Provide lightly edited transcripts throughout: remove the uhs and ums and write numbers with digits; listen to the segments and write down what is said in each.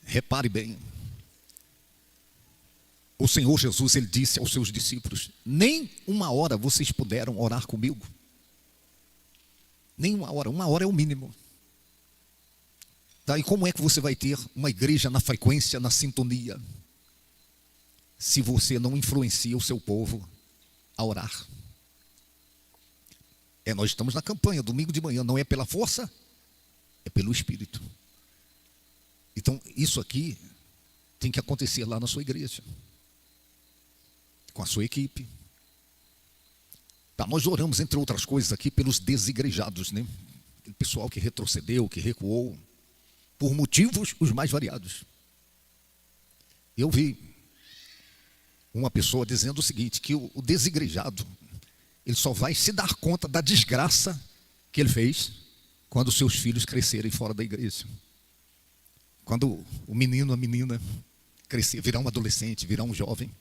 Repare bem, o Senhor Jesus, ele disse aos seus discípulos: nem uma hora vocês puderam orar comigo. Nem uma hora é o mínimo. Tá? E como é que você vai ter uma igreja na frequência, na sintonia, se você não influencia o seu povo a orar? Nós estamos na campanha, domingo de manhã, não é pela força, é pelo Espírito. Então, isso aqui tem que acontecer lá na sua igreja, com a sua equipe. Tá, nós oramos, entre outras coisas, aqui pelos desigrejados, né? Aquele pessoal que retrocedeu, que recuou, por motivos os mais variados. Eu vi uma pessoa dizendo o seguinte, que o desigrejado, ele só vai se dar conta da desgraça que ele fez quando seus filhos crescerem fora da igreja. Quando o menino, a menina crescer, virar um adolescente, virar um jovem.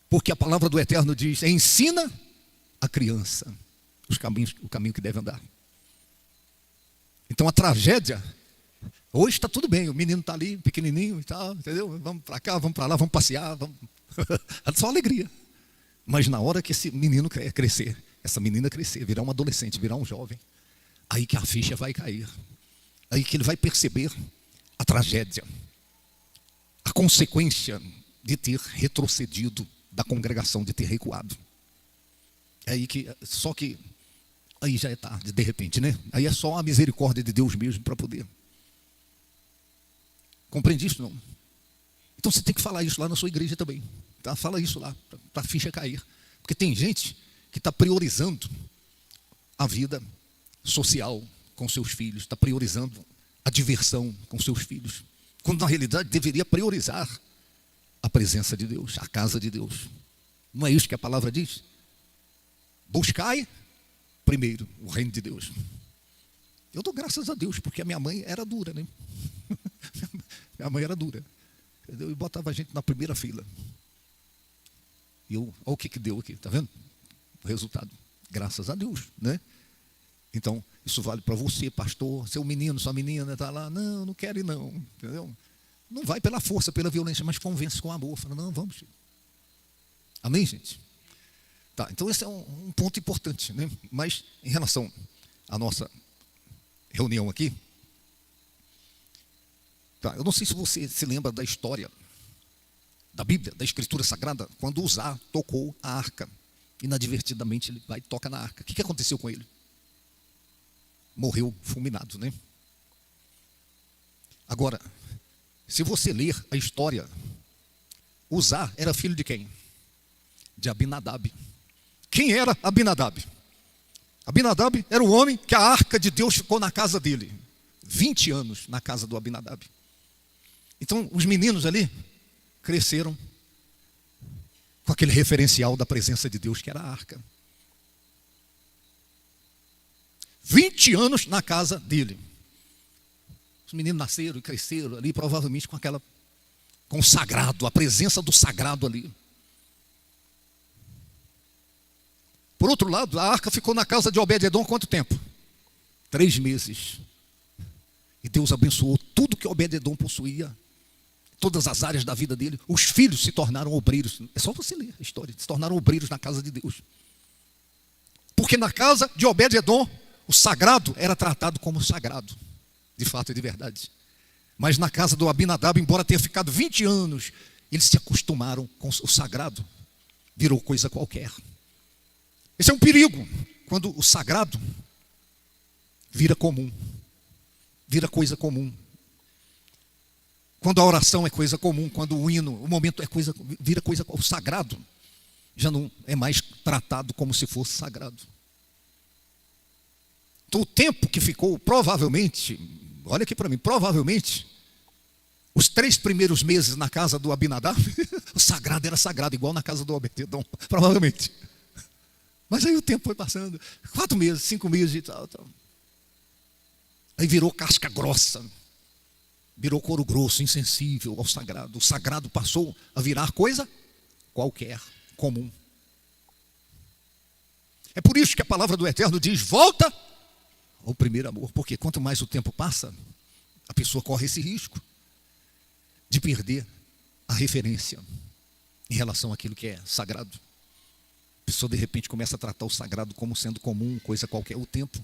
Porque a palavra do Eterno diz: ensina a criança o caminho que deve andar. Então a tragédia, hoje está tudo bem, o menino está ali, pequenininho e tal, entendeu? Vamos para cá, vamos para lá, vamos passear, vamos... é só alegria. Mas na hora que esse menino crescer, essa menina crescer, virar um adolescente, virar um jovem, aí que a ficha vai cair. Aí que ele vai perceber a tragédia, a consequência de ter retrocedido da congregação, de ter recuado. É aí que, só que, aí já é tarde, de repente, né? Aí é só a misericórdia de Deus mesmo para poder. Compreende isso, não? Então você tem que falar isso lá na sua igreja também. Tá? Fala isso lá, para a ficha cair. Porque tem gente que está priorizando a vida social com seus filhos, está priorizando a diversão com seus filhos, quando na realidade deveria priorizar a presença de Deus, a casa de Deus. Não é isso que a palavra diz? Buscai primeiro o reino de Deus. Eu dou graças a Deus, porque a minha mãe era dura, né? Minha mãe era dura, entendeu? E botava a gente na primeira fila. E olha o que deu aqui, está vendo? O resultado, graças a Deus, né? Então, isso vale para você, pastor, seu menino, sua menina está lá, não quero ir não, entendeu? Não vai pela força, pela violência, mas convence com amor, fala, não, vamos. Amém, gente? Tá, então esse é um ponto importante, né? Mas em relação à nossa reunião aqui, tá, eu não sei se você se lembra da história da Bíblia, da Escritura Sagrada, quando Uzá tocou a arca, inadvertidamente ele vai e toca na arca. O que aconteceu com ele? Morreu fulminado, né? Agora, se você ler a história, Uzá era filho de quem? De Abinadab. Quem era Abinadab? Abinadab era o homem que a arca de Deus ficou na casa dele. 20 anos na casa do Abinadab. Então, os meninos ali cresceram com aquele referencial da presença de Deus que era a arca. 20 anos na casa dele. Os meninos nasceram e cresceram ali, provavelmente com o sagrado, a presença do sagrado ali. Por outro lado, a arca ficou na casa de Obed-edom quanto tempo? 3 meses. E Deus abençoou tudo que Obed-edom possuía, todas as áreas da vida dele. Os filhos se tornaram obreiros. É só você ler a história. Se tornaram obreiros na casa de Deus. Porque na casa de Obed-edom, o sagrado era tratado como sagrado. De fato e de verdade. Mas na casa do Abinadab, embora tenha ficado 20 anos, eles se acostumaram com o sagrado. Virou coisa qualquer. Esse é um perigo. Quando o sagrado vira comum. Vira coisa comum. Quando a oração é coisa comum, quando o hino, o momento é coisa, vira coisa, o sagrado já não é mais tratado como se fosse sagrado. Então o tempo que ficou, provavelmente, olha aqui para mim, provavelmente, os 3 primeiros meses na casa do Abinadab, o sagrado era sagrado, igual na casa do Obed-edom, provavelmente. Mas aí o tempo foi passando, 4 meses, 5 meses e tal. Aí virou casca grossa. Virou couro grosso, insensível ao sagrado. O sagrado passou a virar coisa qualquer, comum. É por isso que a palavra do Eterno diz: volta ao primeiro amor. Porque quanto mais o tempo passa, a pessoa corre esse risco de perder a referência em relação àquilo que é sagrado. A pessoa de repente começa a tratar o sagrado como sendo comum, coisa qualquer, o tempo.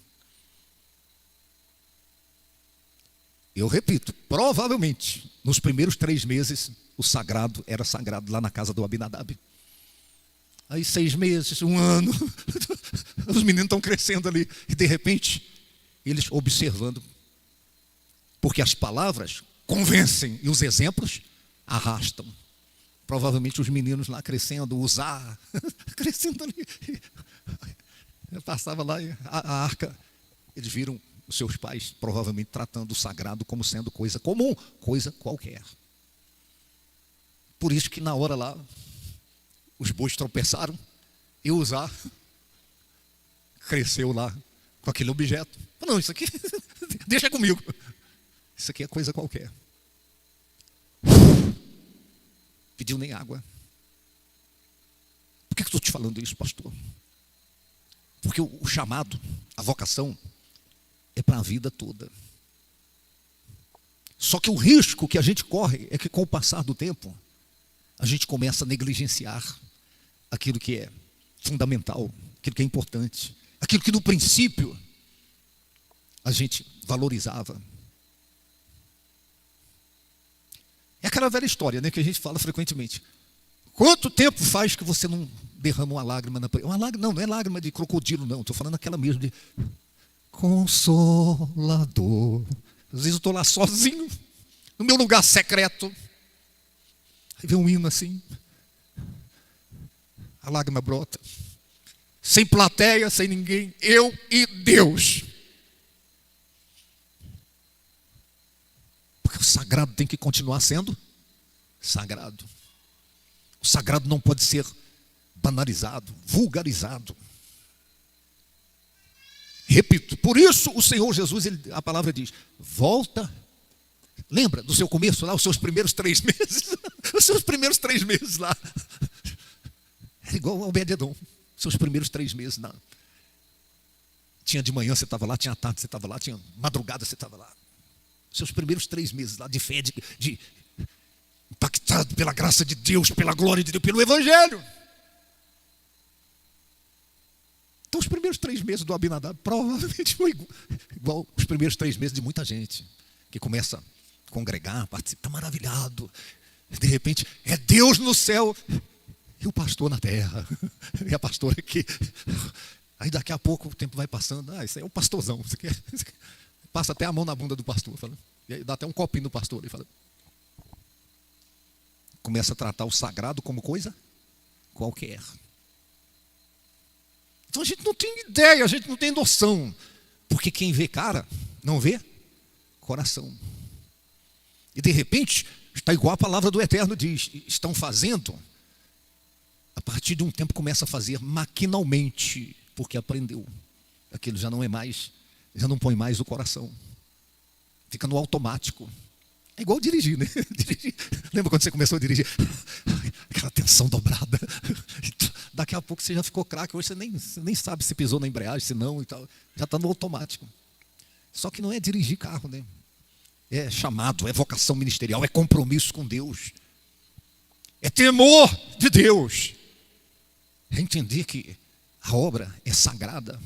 Eu repito, provavelmente, nos primeiros 3 meses, o sagrado era sagrado lá na casa do Abinadab. Aí 6 meses, 1 ano, os meninos estão crescendo ali, e de repente, eles observando, porque as palavras convencem e os exemplos arrastam. Provavelmente os meninos lá crescendo, usar, crescendo ali. Eu passava lá, a arca, eles viram os seus pais provavelmente tratando o sagrado como sendo coisa comum, coisa qualquer. Por isso que na hora lá, os bois tropeçaram e Uzá cresceu lá com aquele objeto. Não, isso aqui, deixa comigo. Isso aqui é coisa qualquer. Pediu nem água. Por que eu estou te falando isso, pastor? Porque o chamado, a vocação, é para a vida toda. Só que o risco que a gente corre é que com o passar do tempo, a gente começa a negligenciar aquilo que é fundamental, aquilo que é importante, aquilo que no princípio a gente valorizava. É aquela velha história, né, que a gente fala frequentemente. Quanto tempo faz que você não derrama uma lágrima na uma lágrima, não é lágrima de crocodilo, não. Estou falando aquela mesmo de Consolador. Às vezes eu estou lá sozinho, no meu lugar secreto. Aí vem um hino assim. A lágrima brota. Sem plateia, sem ninguém. Eu e Deus. Porque o sagrado tem que continuar sendo sagrado. O sagrado não pode ser banalizado, vulgarizado. Repito, por isso o Senhor Jesus, a palavra diz, volta. Lembra do seu começo lá, os seus primeiros 3 meses? Os seus primeiros 3 meses lá. Era igual ao Obed-edom. Seus primeiros 3 meses lá. Tinha de manhã você estava lá, tinha à tarde você estava lá, tinha madrugada você estava lá. Seus primeiros 3 meses lá de fé, de impactado pela graça de Deus, pela glória de Deus, pelo Evangelho. Então os primeiros 3 meses do Abinadab provavelmente foi igual os primeiros 3 meses de muita gente que começa a congregar, participa, está maravilhado. De repente é Deus no céu e o pastor na terra. E a pastora aqui. Aí daqui a pouco o tempo vai passando. Isso aí é o pastorzão. Isso aqui passa até a mão na bunda do pastor. Fala, e aí dá até um copinho do pastor. E fala, começa a tratar o sagrado como coisa qualquer. Então a gente não tem ideia, a gente não tem noção. Porque quem vê cara, não vê coração. E de repente, está igual a palavra do Eterno diz, estão fazendo, a partir de um tempo começa a fazer maquinalmente, porque aprendeu. Aquilo já não é mais, já não põe mais o coração. Fica no automático. É igual dirigir, né? Dirigir. Lembra quando você começou a dirigir? Aquela tensão dobrada. Daqui a pouco você já ficou craque. Hoje você nem sabe se pisou na embreagem, se não e tal. Já está no automático. Só que não é dirigir carro, né? É chamado, é vocação ministerial, é compromisso com Deus. É temor de Deus. É entender que a obra é sagrada.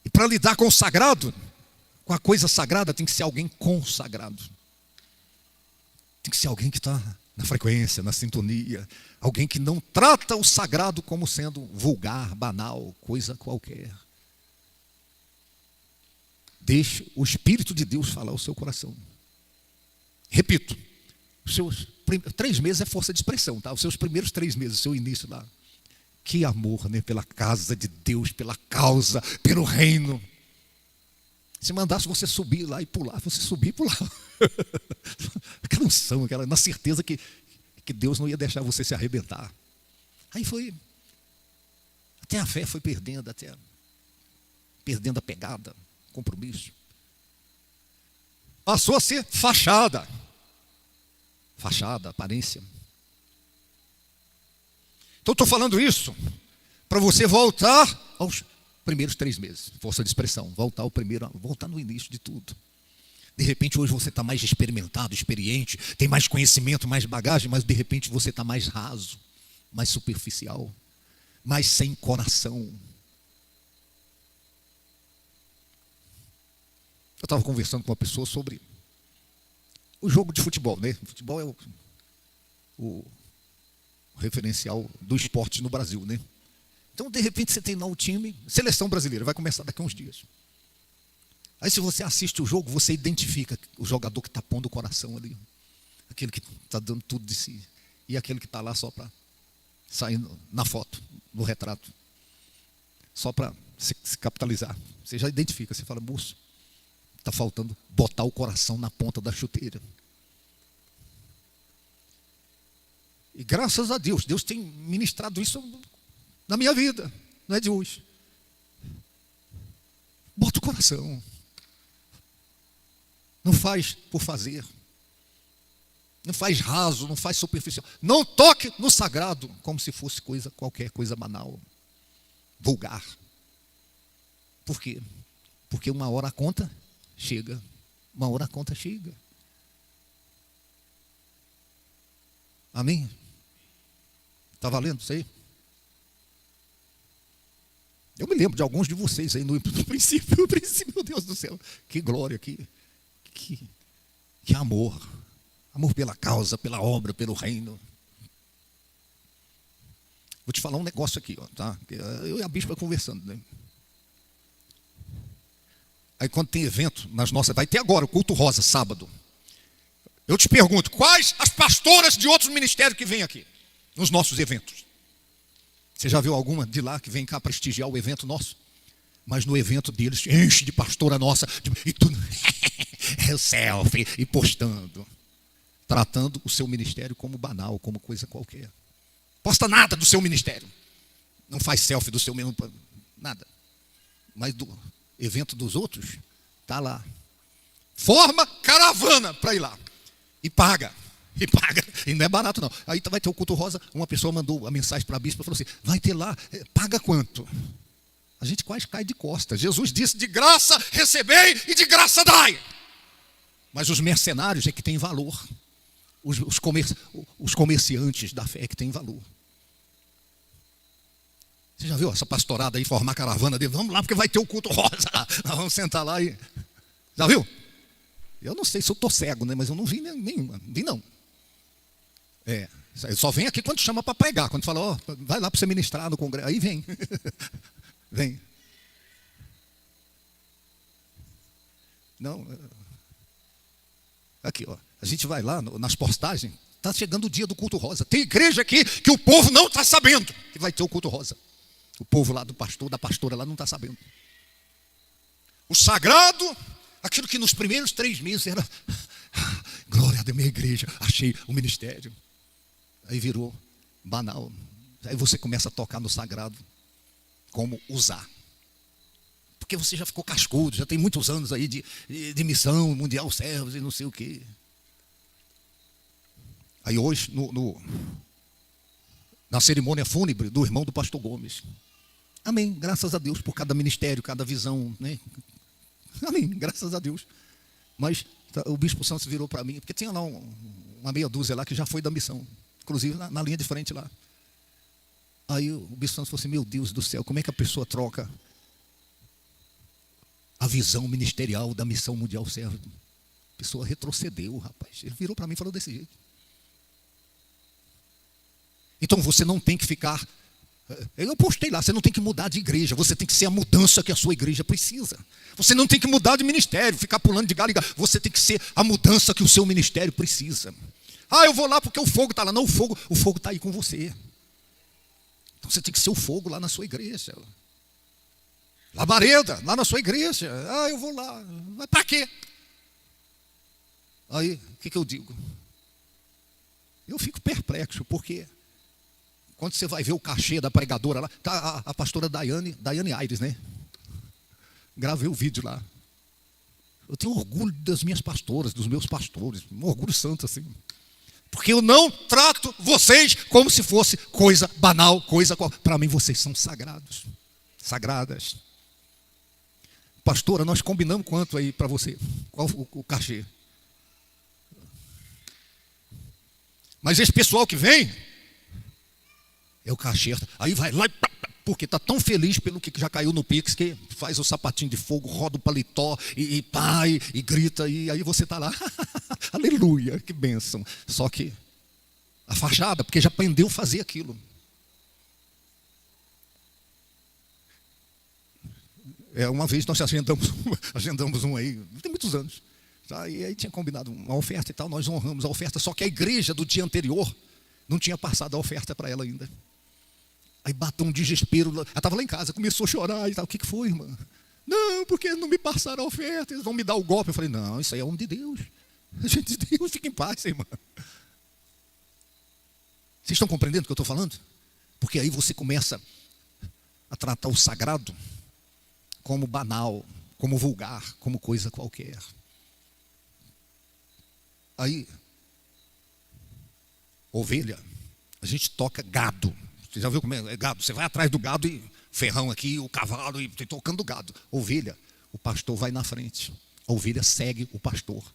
E para lidar com o sagrado, com a coisa sagrada, tem que ser alguém consagrado. Tem que ser alguém que está na frequência, na sintonia. Alguém que não trata o sagrado como sendo vulgar, banal, coisa qualquer. Deixe o Espírito de Deus falar ao seu coração. Repito, os seus 3 meses é força de expressão, tá? Os seus primeiros 3 meses, o seu início lá. Que amor, né? Pela casa de Deus, pela causa, pelo reino. Se mandasse você subir lá e pular, você subir e pular. Aquela unção, na certeza que Deus não ia deixar você se arrebentar. Aí foi, até a fé foi perdendo a pegada, compromisso. Passou a ser fachada, aparência. Então estou falando isso para você voltar aos primeiros 3 meses, força de expressão, voltar no início de tudo. De repente hoje você está mais experimentado, experiente, tem mais conhecimento, mais bagagem, mas de repente você está mais raso, mais superficial, mais sem coração. Eu estava conversando com uma pessoa sobre o jogo de futebol, né? Futebol é o referencial do esporte no Brasil, né? Então, de repente, você tem lá o time, seleção brasileira, vai começar daqui a uns dias. Aí, se você assiste o jogo, você identifica o jogador que está pondo o coração ali, aquele que está dando tudo de si, e aquele que está lá só para sair na foto, no retrato, só para se capitalizar. Você já identifica, você fala, moço, está faltando botar o coração na ponta da chuteira. E graças a Deus, Deus tem ministrado isso na minha vida, não é de hoje. Bota o coração. Não faz por fazer. Não faz raso, não faz superficial. Não toque no sagrado como se fosse qualquer coisa banal, vulgar. Por quê? Porque uma hora a conta chega. Uma hora a conta chega. Amém? Está valendo isso aí? Eu me lembro de alguns de vocês aí no princípio, meu Deus do céu. Que glória, que amor. Amor pela causa, pela obra, pelo reino. Vou te falar um negócio aqui, ó, tá? Eu e a bispa conversando, né? Aí quando tem evento nas nossas... Vai ter agora o culto rosa, sábado. Eu te pergunto, quais as pastoras de outros ministérios que vêm aqui? Nos nossos eventos. Você já viu alguma de lá que vem cá prestigiar o evento nosso? Mas no evento deles, enche de pastora nossa, e tudo, é o selfie, e postando. Tratando o seu ministério como banal, como coisa qualquer. Posta nada do seu ministério. Não faz selfie do seu mesmo, nada. Mas do evento dos outros, está lá. Forma caravana para ir lá. E paga. E não é barato não. Aí vai ter o culto rosa, uma pessoa mandou a mensagem para a bispa e falou assim, vai ter lá, paga quanto? A gente quase cai de costas. Jesus disse, de graça recebei e de graça dai. Mas os mercenários é que tem valor. Os comerciantes da fé é que tem valor. Você já viu essa pastorada aí formar caravana dele? Vamos lá porque vai ter o culto rosa. Nós vamos sentar lá e... Já viu? Eu não sei se eu estou cego, né? Mas eu não vi nenhuma. Não vi não. Só vem aqui quando chama para pregar. Quando fala, ó, vai lá para você ministrar no congresso. Aí vem. Vem. Não. Aqui, ó. A gente vai lá nas postagens. Está chegando o dia do culto rosa. Tem igreja aqui que o povo não está sabendo que vai ter o culto rosa. O povo lá do pastor, da pastora lá não está sabendo. O sagrado, aquilo que nos primeiros 3 meses era glória da minha igreja, achei o ministério. Aí virou banal. Aí você começa a tocar no sagrado. Como usar. Porque você já ficou cascudo, já tem muitos anos aí de missão mundial, servos e não sei o quê. Aí hoje, na cerimônia fúnebre do irmão do pastor Gomes. Amém, graças a Deus por cada ministério, cada visão, né? Amém, graças a Deus. Mas o bispo Santos virou para mim, porque tinha lá uma meia dúzia lá que já foi da missão. Inclusive na linha de frente lá. Aí o bispo Santos falou assim, meu Deus do céu, como é que a pessoa troca a visão ministerial da missão mundial servo? A pessoa retrocedeu, rapaz. Ele virou para mim e falou desse jeito. Então você não tem que ficar... Eu postei lá, você não tem que mudar de igreja, você tem que ser a mudança que a sua igreja precisa. Você não tem que mudar de ministério, ficar pulando de galho em galho. Você tem que ser a mudança que o seu ministério precisa. Ah, eu vou lá porque o fogo está lá. Não, o fogo está aí com você. Então você tem que ser o fogo lá na sua igreja. Labareda, lá na sua igreja. Ah, eu vou lá. Mas para quê? Aí, o que eu digo? Eu fico perplexo, porque quando você vai ver o cachê da pregadora lá, tá a pastora Daiane Aires, né? Gravei o vídeo lá. Eu tenho orgulho das minhas pastoras, dos meus pastores, um orgulho santo assim. Porque eu não trato vocês como se fosse coisa banal, para mim vocês são sagrados, sagradas. Pastora, nós combinamos quanto aí para você? Qual o cachê? Mas esse pessoal que vem, é o cachê. Aí vai lá, porque está tão feliz pelo que já caiu no Pix, que faz o sapatinho de fogo, roda o paletó, e grita, e aí você está lá. Aleluia, que bênção. Só que a fachada, porque já aprendeu a fazer aquilo. Uma vez nós agendamos um aí, tem muitos anos. Tá? E aí tinha combinado uma oferta e tal, nós honramos a oferta, só que a igreja do dia anterior não tinha passado a oferta para ela ainda. Aí bateu um desespero, ela estava lá em casa, começou a chorar e tal. O que foi, irmã? Não, porque não me passaram a oferta, eles vão me dar o golpe. Eu falei, não, isso aí é homem de Deus. Gente de Deus, fica em paz, irmã. Vocês estão compreendendo o que eu estou falando? Porque aí você começa a tratar o sagrado como banal, como vulgar, como coisa qualquer. Aí, ovelha, a gente toca gado. Você já viu como é gado? Você vai atrás do gado e ferrão aqui, o cavalo, e tocando gado. Ovelha, o pastor vai na frente. A ovelha segue o pastor.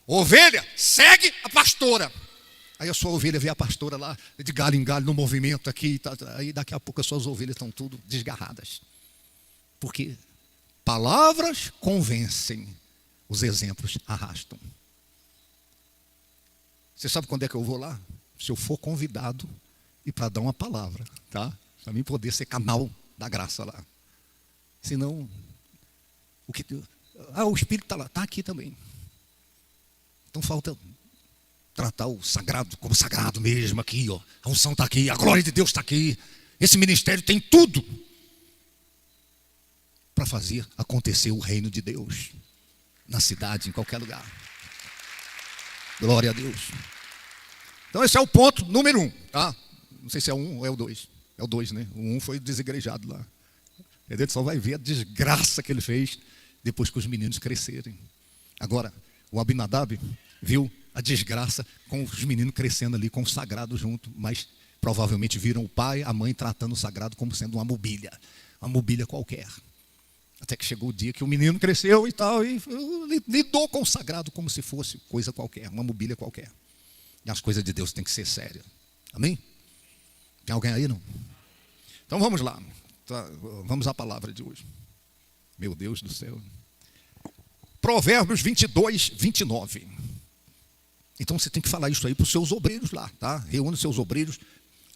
Ovelha, segue a pastora. Aí a sua ovelha vê a pastora lá, de galho em galho, no movimento aqui. Aí daqui a pouco as suas ovelhas estão tudo desgarradas. Porque palavras convencem, os exemplos arrastam. Você sabe quando é que eu vou lá? Se eu for convidado e para dar uma palavra, tá? Para mim poder ser canal da graça lá. Senão, o Espírito está lá, está aqui também. Então falta tratar o sagrado como sagrado mesmo aqui, ó. A unção está aqui, a glória de Deus está aqui. Esse ministério tem tudo para fazer acontecer o reino de Deus na cidade, em qualquer lugar. Glória a Deus. Então esse é o ponto número 1, tá? Não sei se é o 1 ou é o 2. É o 2, né? O 1 foi desigrejado lá. A gente só vai ver a desgraça que ele fez depois que os meninos crescerem. Agora, o Abinadab viu a desgraça com os meninos crescendo ali, com o sagrado junto, mas provavelmente viram o pai, a mãe tratando o sagrado como sendo uma mobília qualquer. Até que chegou o dia que o menino cresceu e tal, e lidou com o sagrado como se fosse coisa qualquer, uma mobília qualquer. E as coisas de Deus têm que ser sérias. Amém? Tem alguém aí, não? Então vamos lá. Vamos à palavra de hoje. Meu Deus do céu. Provérbios 22, 29. Então você tem que falar isso aí para os seus obreiros lá, tá? Reúne os seus obreiros,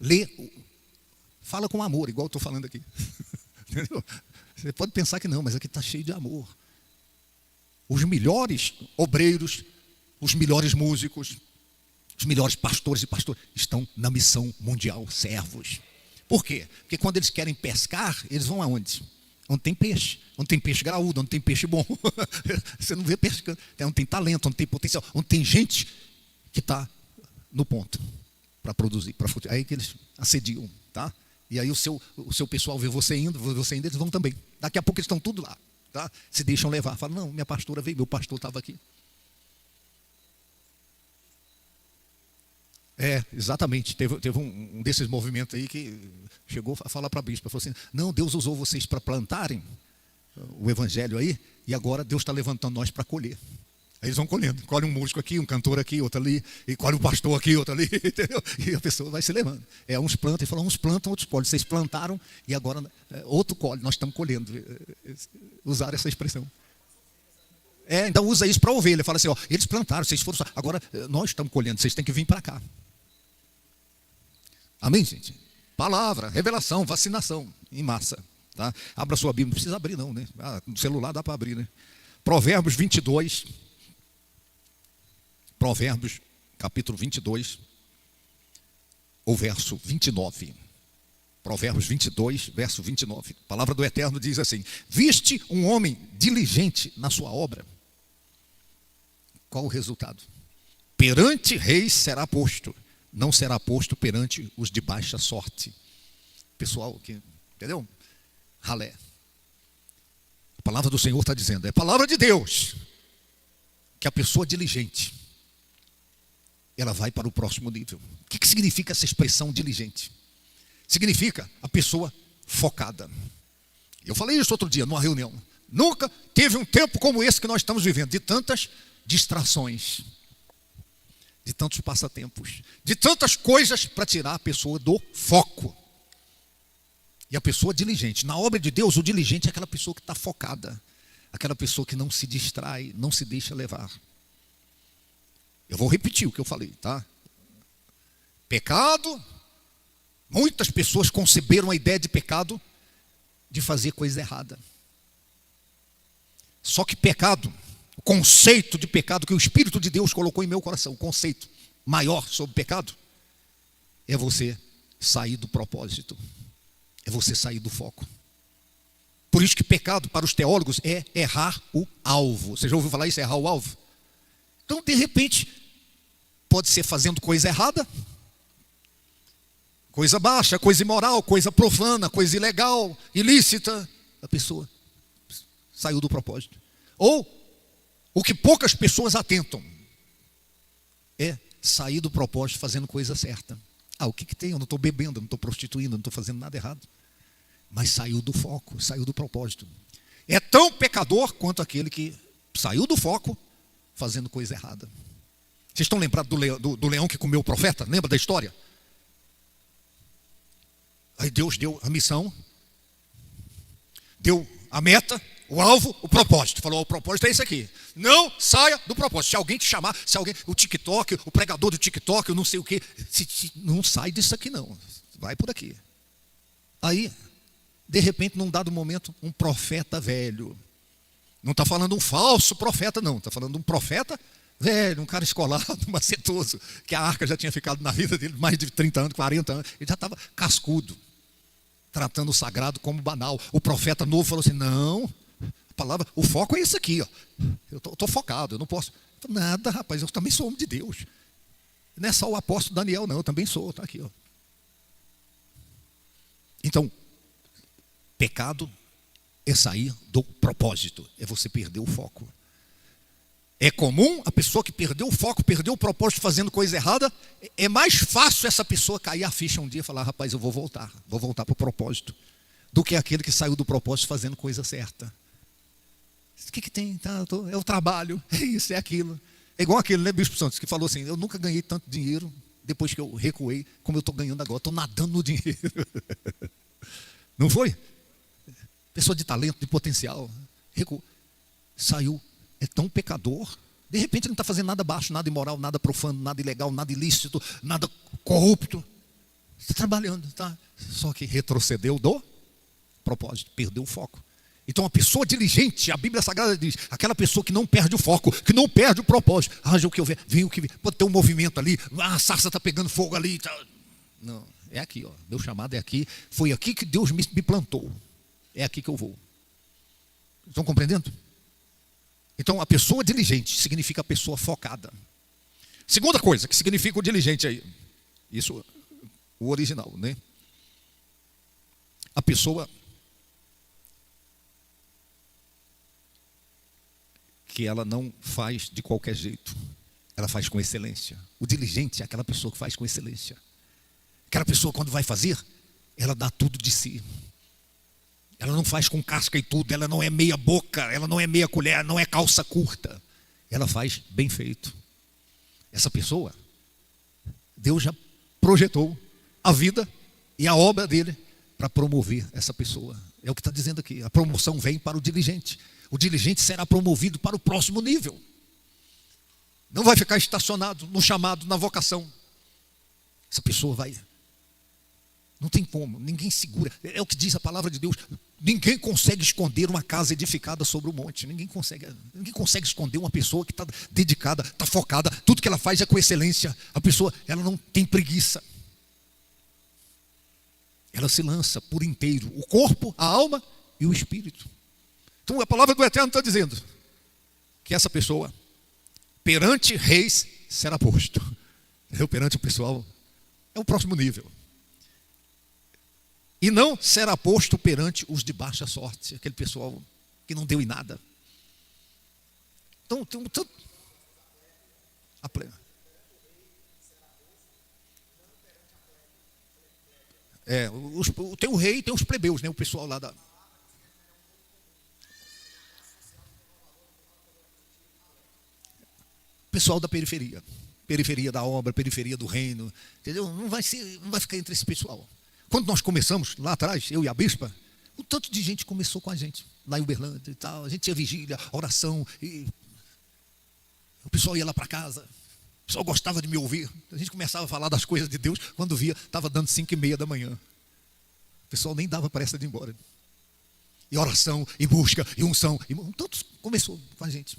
lê, fala com amor, igual eu estou falando aqui. Entendeu? Você pode pensar que não, mas aqui está cheio de amor. Os melhores obreiros, os melhores músicos, os melhores pastores e pastoras estão na missão mundial, servos. Por quê? Porque quando eles querem pescar, eles vão aonde? Onde tem peixe graúdo, onde tem peixe bom. Você não vê pescando. Onde tem talento, onde tem potencial, onde tem gente que está no ponto para produzir. Aí que eles assediam, tá? E aí o seu pessoal vê você indo, eles vão também. Daqui a pouco eles estão tudo lá, tá? Se deixam levar. Falam, não, minha pastora veio, meu pastor estava aqui. Exatamente. Teve um desses movimentos aí que chegou a falar para a bispa, falou assim, não, Deus usou vocês para plantarem o evangelho aí, e agora Deus está levantando nós para colher. Aí eles vão colhendo, colhe um músico aqui, um cantor aqui, outro ali, e colhe um pastor aqui, outro ali, entendeu? E a pessoa vai se levando. Uns plantam, e falam, uns plantam, outros colhem. Vocês plantaram e agora outro colhe, nós estamos colhendo. Usar essa expressão. Então usa isso para a ovelha, fala assim, ó, eles plantaram, vocês foram, agora nós estamos colhendo, vocês têm que vir para cá. Amém, gente? Palavra, revelação, vacinação em massa, tá? Abra sua Bíblia, não precisa abrir não, né? No celular dá para abrir, né? Provérbios 22, Provérbios capítulo 22, o verso 29. Provérbios 22, verso 29. A palavra do Eterno diz assim, viste um homem diligente na sua obra. Qual o resultado? Perante reis será posto, não será posto perante os de baixa sorte. Pessoal, entendeu? Ralé. A palavra do Senhor está dizendo, é palavra de Deus, que a pessoa diligente, ela vai para o próximo nível. O que significa essa expressão diligente? Significa a pessoa focada. Eu falei isso outro dia numa reunião. Nunca teve um tempo como esse que nós estamos vivendo, de tantas distrações, de tantos passatempos, de tantas coisas para tirar a pessoa do foco. E a pessoa diligente, na obra de Deus, o diligente é aquela pessoa que está focada, aquela pessoa que não se distrai, não se deixa levar. Eu vou repetir o que eu falei, tá? Pecado, muitas pessoas conceberam a ideia de pecado de fazer coisa errada. Só que pecado, o conceito de pecado que o Espírito de Deus colocou em meu coração, o conceito maior sobre pecado, é você sair do propósito, é você sair do foco. Por isso que pecado, para os teólogos, é errar o alvo. Você já ouviu falar isso, errar o alvo? Então, de repente, pode ser fazendo coisa errada, coisa baixa, coisa imoral, coisa profana, coisa ilegal, ilícita. A pessoa saiu do propósito. Ou, o que poucas pessoas atentam, é sair do propósito fazendo coisa certa. O que tem? Eu não estou bebendo, eu não estou prostituindo, eu não estou fazendo nada errado. Mas saiu do foco, saiu do propósito. É tão pecador quanto aquele que saiu do foco fazendo coisa errada. Vocês estão lembrados do leão que comeu o profeta? Lembra da história? Aí Deus deu a missão, deu a meta, o alvo, o propósito. Falou, o propósito é esse aqui. Não saia do propósito. Se alguém te chamar, o TikTok, o pregador do TikTok, eu não sei o quê, não sai disso aqui não. Vai por aqui. Aí, de repente, num dado momento, um profeta velho. Não está falando um falso profeta, não. Está falando um profeta velho, um cara escolado, macetoso, que a arca já tinha ficado na vida dele mais de 30 anos, 40 anos. Ele já estava cascudo, tratando o sagrado como banal. O profeta novo falou assim, não, a palavra, o foco é esse aqui, ó. Eu estou focado, eu não posso. Nada, rapaz, eu também sou homem de Deus. Não é só o apóstolo Daniel, não, eu também sou, está aqui, ó. Então, pecado é sair do propósito, é você perder o foco. É comum a pessoa que perdeu o foco, perdeu o propósito fazendo coisa errada, é mais fácil essa pessoa cair a ficha um dia e falar, rapaz, eu vou voltar para o propósito, do que aquele que saiu do propósito fazendo coisa certa. O que tem? É o trabalho, é isso, é aquilo. É igual aquele, né, Bispo Santos, que falou assim, eu nunca ganhei tanto dinheiro depois que eu recuei, como eu estou ganhando agora, estou nadando no dinheiro. Não foi? Pessoa de talento, de potencial, saiu, é tão pecador, de repente ele não está fazendo nada baixo, nada imoral, nada profano, nada ilegal, nada ilícito, nada corrupto, está trabalhando, tá? Só que retrocedeu do propósito, perdeu o foco. Então a pessoa diligente, a Bíblia Sagrada diz, aquela pessoa que não perde o foco, que não perde o propósito, haja o que eu ver, vem o que ver, pode ter um movimento ali, a sarça está pegando fogo ali, tá. Não, é aqui, ó, meu chamado é aqui, foi aqui que Deus me plantou, é aqui que eu vou. Estão compreendendo? Então a pessoa diligente significa a pessoa focada. Segunda coisa que significa o diligente aí, isso, o original, né? A pessoa que ela não faz de qualquer jeito, ela faz com excelência. O diligente é aquela pessoa que faz com excelência. Aquela pessoa, quando vai fazer, ela dá tudo de si. Ela não faz com casca e tudo, ela não é meia boca, ela não é meia colher, não é calça curta. Ela faz bem feito. Essa pessoa, Deus já projetou a vida e a obra dele para promover essa pessoa. É o que está dizendo aqui, a promoção vem para o diligente. O diligente será promovido para o próximo nível. Não vai ficar estacionado no chamado, na vocação. Essa pessoa vai... Não tem como, ninguém segura. É o que diz a palavra de Deus. Ninguém consegue esconder uma casa edificada sobre o monte. Ninguém consegue esconder uma pessoa que está dedicada, está focada. Tudo que ela faz é com excelência. A pessoa, ela não tem preguiça. Ela se lança por inteiro. O corpo, a alma e o espírito. Então a palavra do Eterno está dizendo que essa pessoa, perante reis, será posto. Perante o pessoal, é o próximo nível. E não será posto perante os de baixa sorte, aquele pessoal que não deu em nada. Então, tem um tanto. Tem o rei e tem os plebeus, né? O pessoal lá da. pessoal da periferia. Periferia da obra, periferia do reino. Entendeu? Não vai ficar entre esse pessoal. Quando nós começamos, lá atrás, eu e a bispa, o tanto de gente começou com a gente, lá em Uberlândia e tal. A gente tinha vigília, oração, e o pessoal ia lá para casa. O pessoal gostava de me ouvir. A gente começava a falar das coisas de Deus, quando via, estava dando 5:30 da manhã. O pessoal nem dava pressa de ir embora. E oração, e busca, e unção. Tantos começou com a gente.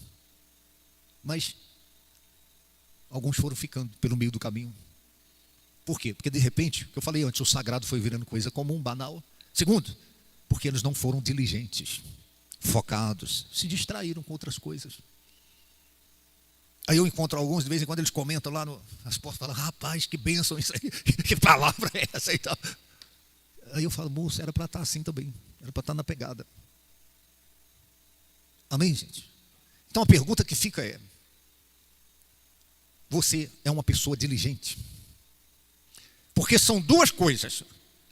Mas alguns foram ficando pelo meio do caminho. Por quê? Porque de repente, que eu falei antes, o sagrado foi virando coisa comum, banal. Segundo, porque eles não foram diligentes, focados, se distraíram com outras coisas. Aí eu encontro alguns, de vez em quando eles comentam lá nas portas, falam, rapaz, que bênção isso aí, que palavra é essa e tal. Aí eu falo, moço, era para estar assim também, era para estar na pegada. Amém, gente? Então a pergunta que fica é, você é uma pessoa diligente? Porque são duas coisas.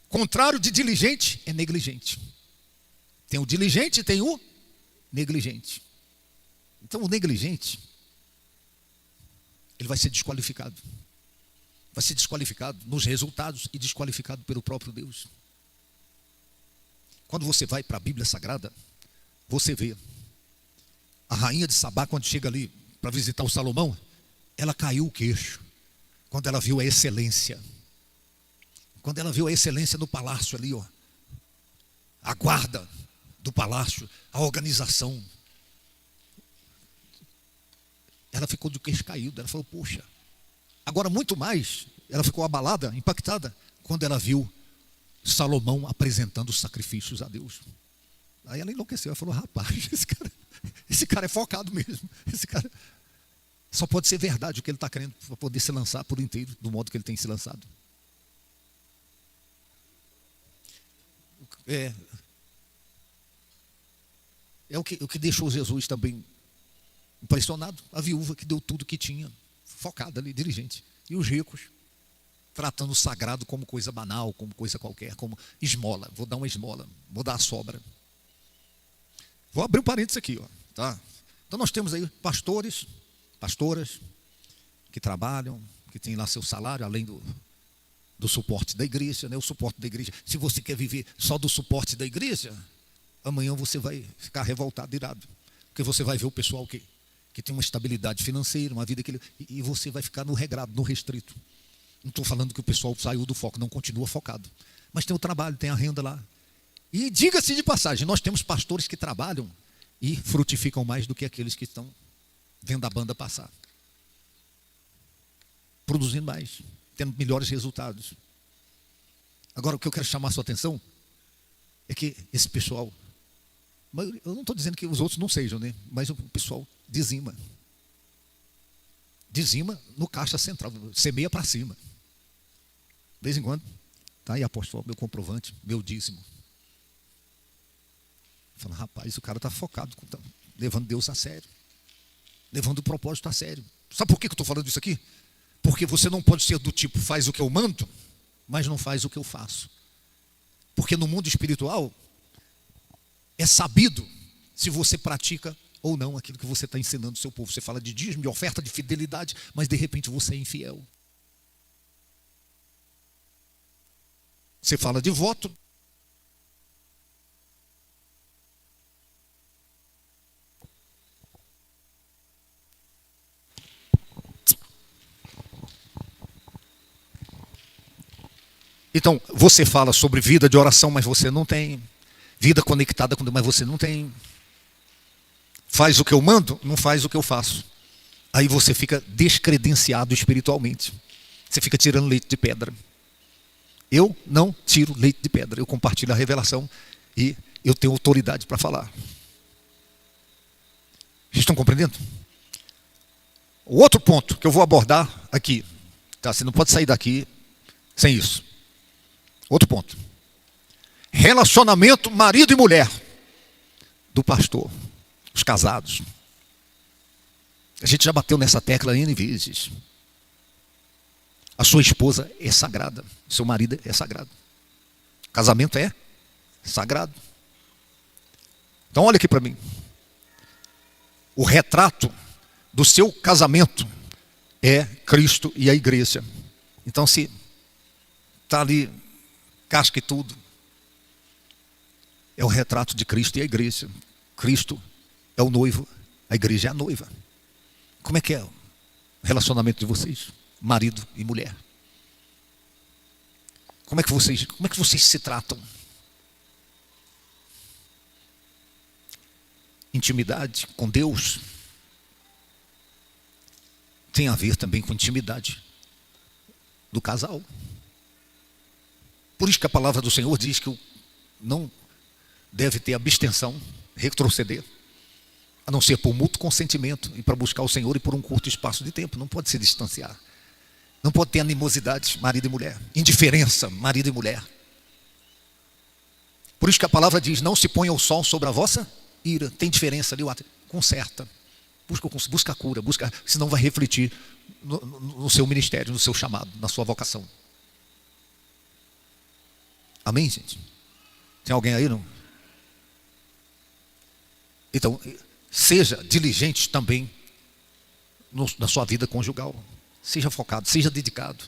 Contrário de diligente é negligente. Tem o diligente e tem o negligente. Então o negligente, ele vai ser desqualificado. Vai ser desqualificado nos resultados e desqualificado pelo próprio Deus. Quando você vai para a Bíblia Sagrada, você vê a rainha de Sabá, quando chega ali para visitar o Salomão, ela caiu o queixo quando ela viu a excelência. Quando ela viu a excelência do palácio ali, ó, a guarda do palácio, a organização, ela ficou de queixo caído. Ela falou, poxa. Agora muito mais, ela ficou abalada, impactada, quando ela viu Salomão apresentando os sacrifícios a Deus. Aí ela enlouqueceu, ela falou, rapaz, esse cara é focado mesmo. Esse cara só pode ser verdade o que ele está querendo para poder se lançar por inteiro, do modo que ele tem se lançado. É o que deixou Jesus também impressionado. A viúva que deu tudo que tinha, focada ali, diligente. E os ricos, tratando o sagrado como coisa banal, como coisa qualquer, como esmola. Vou dar uma esmola, vou dar a sobra. Vou abrir um parênteses aqui, ó, tá? Então nós temos aí pastores, pastoras, que trabalham, que têm lá seu salário, além do suporte da igreja, né? O suporte da igreja. Se você quer viver só do suporte da igreja, amanhã você vai ficar revoltado, irado. Porque você vai ver o pessoal que tem uma estabilidade financeira, uma vida e você vai ficar no regrado, no restrito. Não estou falando que o pessoal saiu do foco, não, continua focado. Mas tem o trabalho, tem a renda lá. E diga-se de passagem, nós temos pastores que trabalham e frutificam mais do que aqueles que estão vendo a banda passar. Produzindo mais, tendo melhores resultados. Agora, o que eu quero chamar a sua atenção é que esse pessoal, eu não estou dizendo que os outros não sejam, né? Mas o pessoal dizima. Dizima no caixa central, semeia para cima. De vez em quando, tá aí, apóstolo, meu comprovante, meu dízimo. Falando, rapaz, o cara está focado, tá levando Deus a sério, levando o propósito a sério. Sabe por que eu estou falando isso aqui? Porque você não pode ser do tipo, faz o que eu mando, mas não faz o que eu faço. Porque no mundo espiritual, é sabido se você pratica ou não aquilo que você está ensinando ao seu povo. Você fala de dízimo, de oferta, de fidelidade, mas de repente você é infiel. Você fala de voto. Então, você fala sobre vida de oração, mas você não tem. Vida conectada com Deus, mas você não tem. Faz o que eu mando, não faz o que eu faço. Aí você fica descredenciado espiritualmente. Você fica tirando leite de pedra. Eu não tiro leite de pedra. Eu compartilho a revelação e eu tenho autoridade para falar. Vocês estão compreendendo? O outro ponto que eu vou abordar aqui, tá? Você não pode sair daqui sem isso. Outro ponto. Relacionamento marido e mulher do pastor, os casados. A gente já bateu nessa tecla N vezes. A sua esposa é sagrada, seu marido é sagrado. Casamento é sagrado. Então olha aqui para mim. O retrato do seu casamento é Cristo e a igreja. Então, se está ali casca e tudo, é o retrato de Cristo e a igreja. Cristo é o noivo, a igreja é a noiva. Como é que é o relacionamento de vocês, marido e mulher? Como é que vocês se tratam? Intimidade com Deus tem a ver também com intimidade do casal. Por isso que a palavra do Senhor diz que não deve ter abstenção, retroceder, a não ser por mútuo consentimento e para buscar o Senhor e por um curto espaço de tempo. Não pode se distanciar. Não pode ter animosidade, marido e mulher. Indiferença, marido e mulher. Por isso que a palavra diz, não se ponha o sol sobre a vossa ira. Tem diferença ali, conserta. Busca a cura, senão vai refletir no seu ministério, no seu chamado, na sua vocação. Amém, gente? Tem alguém aí, não? Então, seja diligente também na sua vida conjugal. Seja focado, seja dedicado.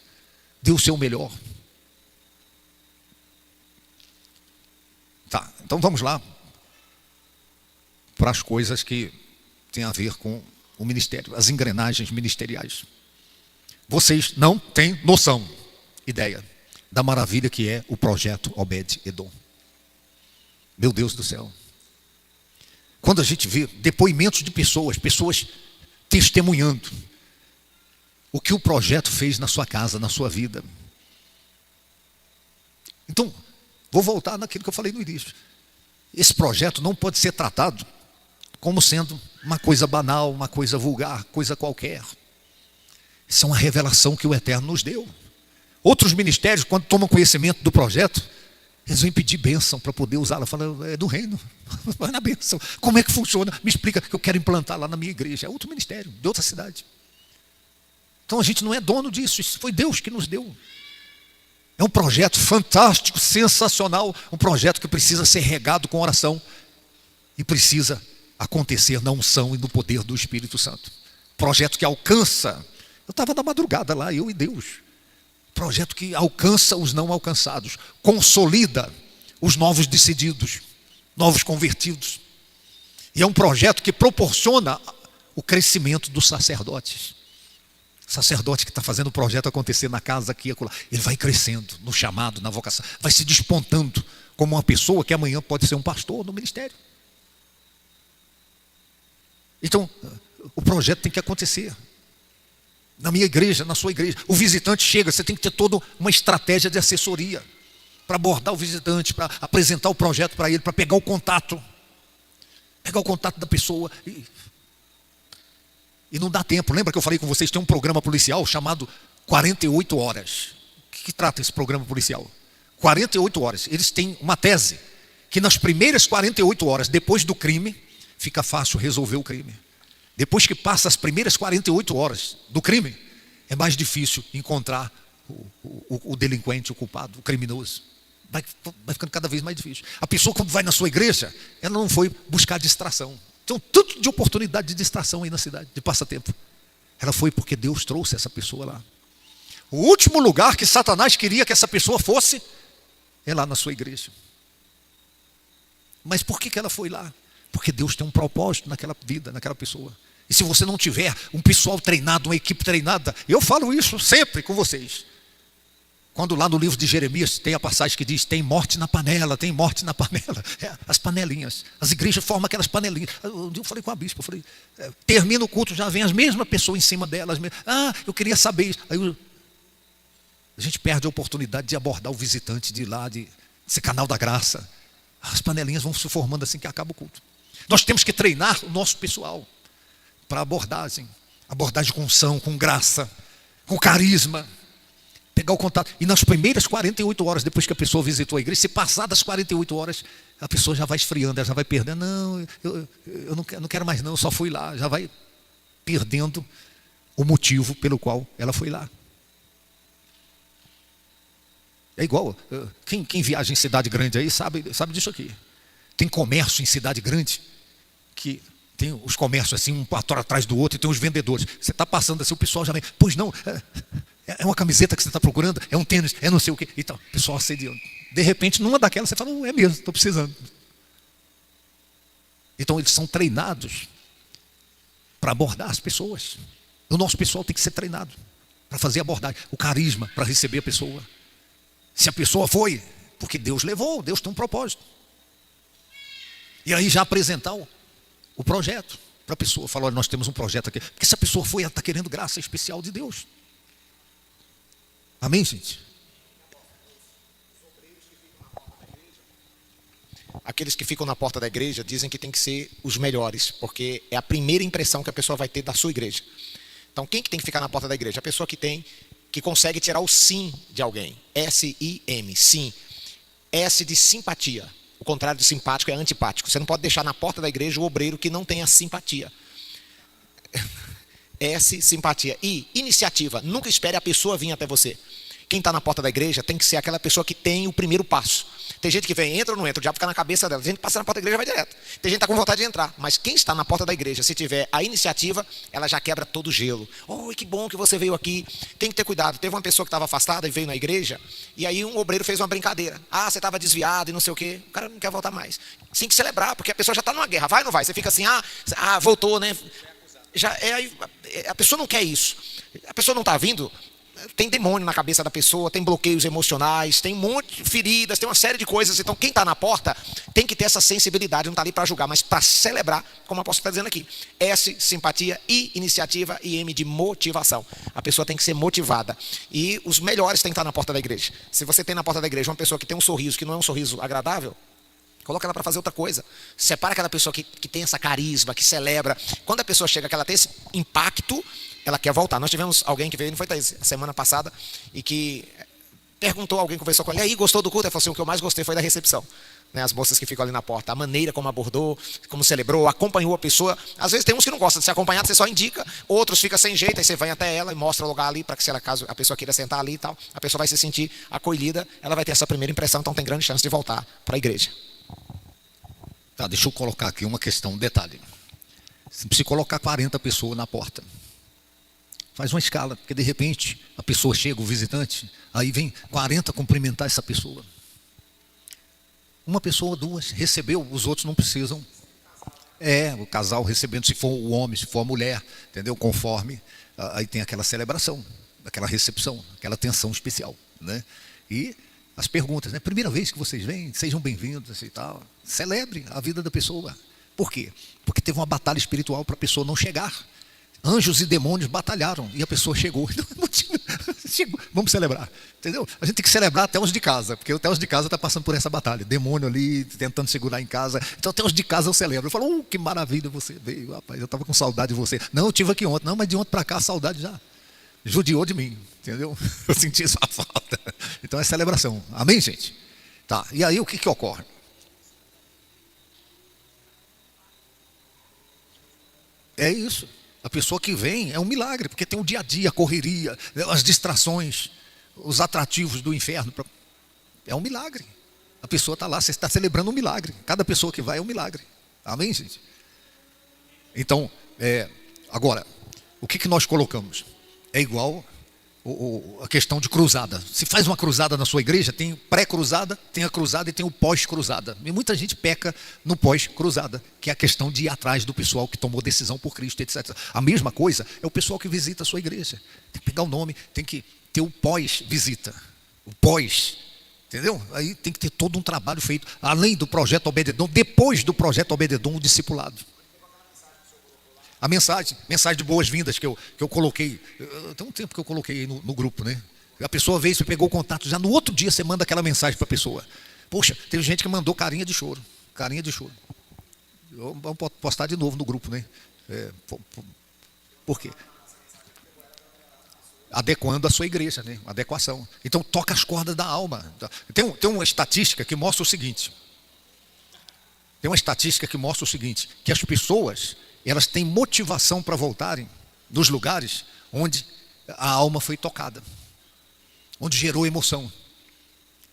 Dê o seu melhor. Tá, então vamos lá para as coisas que têm a ver com o ministério, as engrenagens ministeriais. Vocês não têm noção, ideia, da maravilha que é o projeto Obed-Edom. Meu Deus do céu. Quando a gente vê depoimentos de pessoas testemunhando o que o projeto fez na sua casa, na sua vida. Então, vou voltar naquilo que eu falei no início. Esse projeto não pode ser tratado como sendo uma coisa banal, uma coisa vulgar, coisa qualquer. Isso é uma revelação que o Eterno nos deu. Outros ministérios, quando tomam conhecimento do projeto, eles vêm pedir bênção para poder usá-la. Falam, é do reino, vai na bênção. Como é que funciona? Me explica, que eu quero implantar lá na minha igreja. É outro ministério, de outra cidade. Então a gente não é dono disso, isso foi Deus que nos deu. É um projeto fantástico, sensacional, um projeto que precisa ser regado com oração e precisa acontecer na unção e no poder do Espírito Santo. Projeto que alcança, eu estava na madrugada lá, eu e Deus. Projeto que alcança os não alcançados, consolida os novos decididos, novos convertidos. E é um projeto que proporciona o crescimento dos sacerdotes. Sacerdote que está fazendo o projeto acontecer na casa aqui e acolá, ele vai crescendo no chamado, na vocação, vai se despontando como uma pessoa que amanhã pode ser um pastor no ministério. Então, o projeto tem que acontecer. Na minha igreja, na sua igreja. O visitante chega, você tem que ter toda uma estratégia de assessoria para abordar o visitante, para apresentar o projeto para ele, para pegar o contato. Pegar o contato da pessoa. E não dá tempo. Lembra que eu falei com vocês, tem um programa policial chamado 48 horas. O que trata esse programa policial? 48 horas. Eles têm uma tese, que nas primeiras 48 horas, depois do crime, fica fácil resolver o crime. Depois que passa as primeiras 48 horas do crime, é mais difícil encontrar o delinquente, o culpado, o criminoso. Vai ficando cada vez mais difícil. A pessoa, quando vai na sua igreja, ela não foi buscar distração. Tem um tanto de oportunidade de distração aí na cidade, de passatempo. Ela foi porque Deus trouxe essa pessoa lá. O último lugar que Satanás queria que essa pessoa fosse, é lá na sua igreja. Mas por que ela foi lá? Porque Deus tem um propósito naquela vida, naquela pessoa. E se você não tiver um pessoal treinado, uma equipe treinada, eu falo isso sempre com vocês. Quando lá no livro de Jeremias tem a passagem que diz, tem morte na panela, tem morte na panela. As panelinhas, as igrejas formam aquelas panelinhas. Eu falei com a bispa, eu falei, termina o culto, já vem as mesmas pessoas em cima delas. Eu queria saber isso. Aí a gente perde a oportunidade de abordar o visitante, de ir lá, de ser canal da graça. As panelinhas vão se formando assim que acaba o culto. Nós temos que treinar o nosso pessoal para abordagem com unção, com graça, com carisma. Pegar o contato. E nas primeiras 48 horas, depois que a pessoa visitou a igreja, se passar das 48 horas, a pessoa já vai esfriando, ela já vai perdendo. Não, eu não quero mais não, eu só fui lá. Já vai perdendo o motivo pelo qual ela foi lá. É igual, quem viaja em cidade grande aí sabe disso aqui. Tem comércio em cidade grande que Tem os comércios assim, um patrão atrás do outro, e tem os vendedores. Você está passando assim, o pessoal já vem, pois não, é uma camiseta que você está procurando, é um tênis, é não sei o quê. Então, o pessoal assediando. De repente, numa daquelas, você fala, é mesmo, estou precisando. Então, eles são treinados para abordar as pessoas. O nosso pessoal tem que ser treinado para fazer a abordagem, o carisma para receber a pessoa. Se a pessoa foi, porque Deus levou, Deus tem um propósito. E aí já apresentar o projeto para a pessoa. Falar, olha, nós temos um projeto aqui. Porque se a pessoa foi, ela está querendo graça especial de Deus. Amém, gente? Aqueles que ficam na porta da igreja dizem que tem que ser os melhores, porque é a primeira impressão que a pessoa vai ter da sua igreja. Então, quem que tem que ficar na porta da igreja? A pessoa que consegue tirar o sim de alguém. S-I-M, sim. S de simpatia. O contrário de simpático é antipático. Você não pode deixar na porta da igreja o obreiro que não tenha simpatia. S, simpatia. I, iniciativa. Nunca espere a pessoa vir até você. Quem está na porta da igreja tem que ser aquela pessoa que tem o primeiro passo. Tem gente que vem, entra ou não entra, o diabo fica na cabeça dela. Tem gente que passa na porta da igreja e vai direto. Tem gente que está com vontade de entrar. Mas quem está na porta da igreja, se tiver a iniciativa, ela já quebra todo o gelo. Oh, que bom que você veio aqui. Tem que ter cuidado. Teve uma pessoa que estava afastada e veio na igreja, e aí um obreiro fez uma brincadeira. Ah, você estava desviado e não sei o quê. O cara não quer voltar mais. Tem que celebrar, porque a pessoa já está numa guerra. Vai ou não vai? Você fica assim, voltou, né? A pessoa não quer isso. A pessoa não está vindo. Tem demônio na cabeça da pessoa, tem bloqueios emocionais, tem um monte de feridas, tem uma série de coisas. Então quem está na porta tem que ter essa sensibilidade, não está ali para julgar, mas para celebrar, como o apóstolo está dizendo aqui. S, simpatia, I, iniciativa e M de motivação. A pessoa tem que ser motivada. E os melhores têm que estar na porta da igreja. Se você tem na porta da igreja uma pessoa que tem um sorriso que não é um sorriso agradável, coloca ela para fazer outra coisa. Separa aquela pessoa que tem essa carisma, que celebra. Quando a pessoa chega, que ela tem esse impacto, ela quer voltar. Nós tivemos alguém que veio, não foi Thaís, a semana passada, e que perguntou, alguém conversou com ele, e aí, gostou do culto? Ele falou assim, o que eu mais gostei foi da recepção. Né, as moças que ficam ali na porta, a maneira como abordou, como celebrou, acompanhou a pessoa. Às vezes tem uns que não gostam de ser acompanhado, você só indica, outros ficam sem jeito, aí você vai até ela e mostra o lugar ali, para que se ela, caso a pessoa queira sentar ali e tal, a pessoa vai se sentir acolhida, ela vai ter essa primeira impressão, então tem grande chance de voltar para a igreja. Tá, deixa eu colocar aqui uma questão, um detalhe. Se colocar 40 pessoas na porta, faz uma escala, porque de repente a pessoa chega, o visitante, aí vem 40 cumprimentar essa pessoa. Uma pessoa, duas, recebeu, os outros não precisam. O casal recebendo, se for o homem, se for a mulher, entendeu? Conforme, aí tem aquela celebração, aquela recepção, aquela atenção especial, né? E as perguntas, né? Primeira vez que vocês vêm, sejam bem-vindos e tal. Celebre a vida da pessoa. Por quê? Porque teve uma batalha espiritual para a pessoa não chegar. Anjos e demônios batalharam e a pessoa chegou. Chegou. Vamos celebrar, entendeu? A gente tem que celebrar até os de casa, porque até os de casa está passando por essa batalha. Demônio ali tentando segurar em casa. Então até os de casa eu celebro. Eu falo, que maravilha você veio, rapaz. Eu estava com saudade de você. Não, eu estive aqui ontem. Não, mas de ontem para cá a saudade já judiou de mim, entendeu? Eu senti sua falta. Então é celebração. Amém, gente? Tá. E aí o que ocorre? É isso. A pessoa que vem é um milagre, porque tem o dia a dia, a correria, as distrações, os atrativos do inferno. É um milagre. A pessoa está lá, você está celebrando um milagre. Cada pessoa que vai é um milagre. Amém, gente? Então, agora, o que nós colocamos? É igual a questão de cruzada. Se faz uma cruzada na sua igreja, tem pré-cruzada, tem a cruzada e tem o pós-cruzada. E muita gente peca no pós-cruzada, que é a questão de ir atrás do pessoal que tomou decisão por Cristo, etc. A mesma coisa é o pessoal que visita a sua igreja. Tem que pegar o nome, tem que ter o pós-visita. O pós, entendeu? Aí tem que ter todo um trabalho feito, além do projeto Obededon, depois do projeto Obededon, o discipulado. A mensagem de boas-vindas que eu coloquei, tem um tempo que eu coloquei aí no grupo, né? A pessoa veio, você pegou o contato, já no outro dia você manda aquela mensagem para a pessoa. Poxa, teve gente que mandou carinha de choro. Vamos postar de novo no grupo, né? Por quê? Adequando a sua igreja, né? Adequação. Então toca as cordas da alma. Tem uma estatística que mostra o seguinte. Que as pessoas, elas têm motivação para voltarem nos lugares onde a alma foi tocada, onde gerou emoção.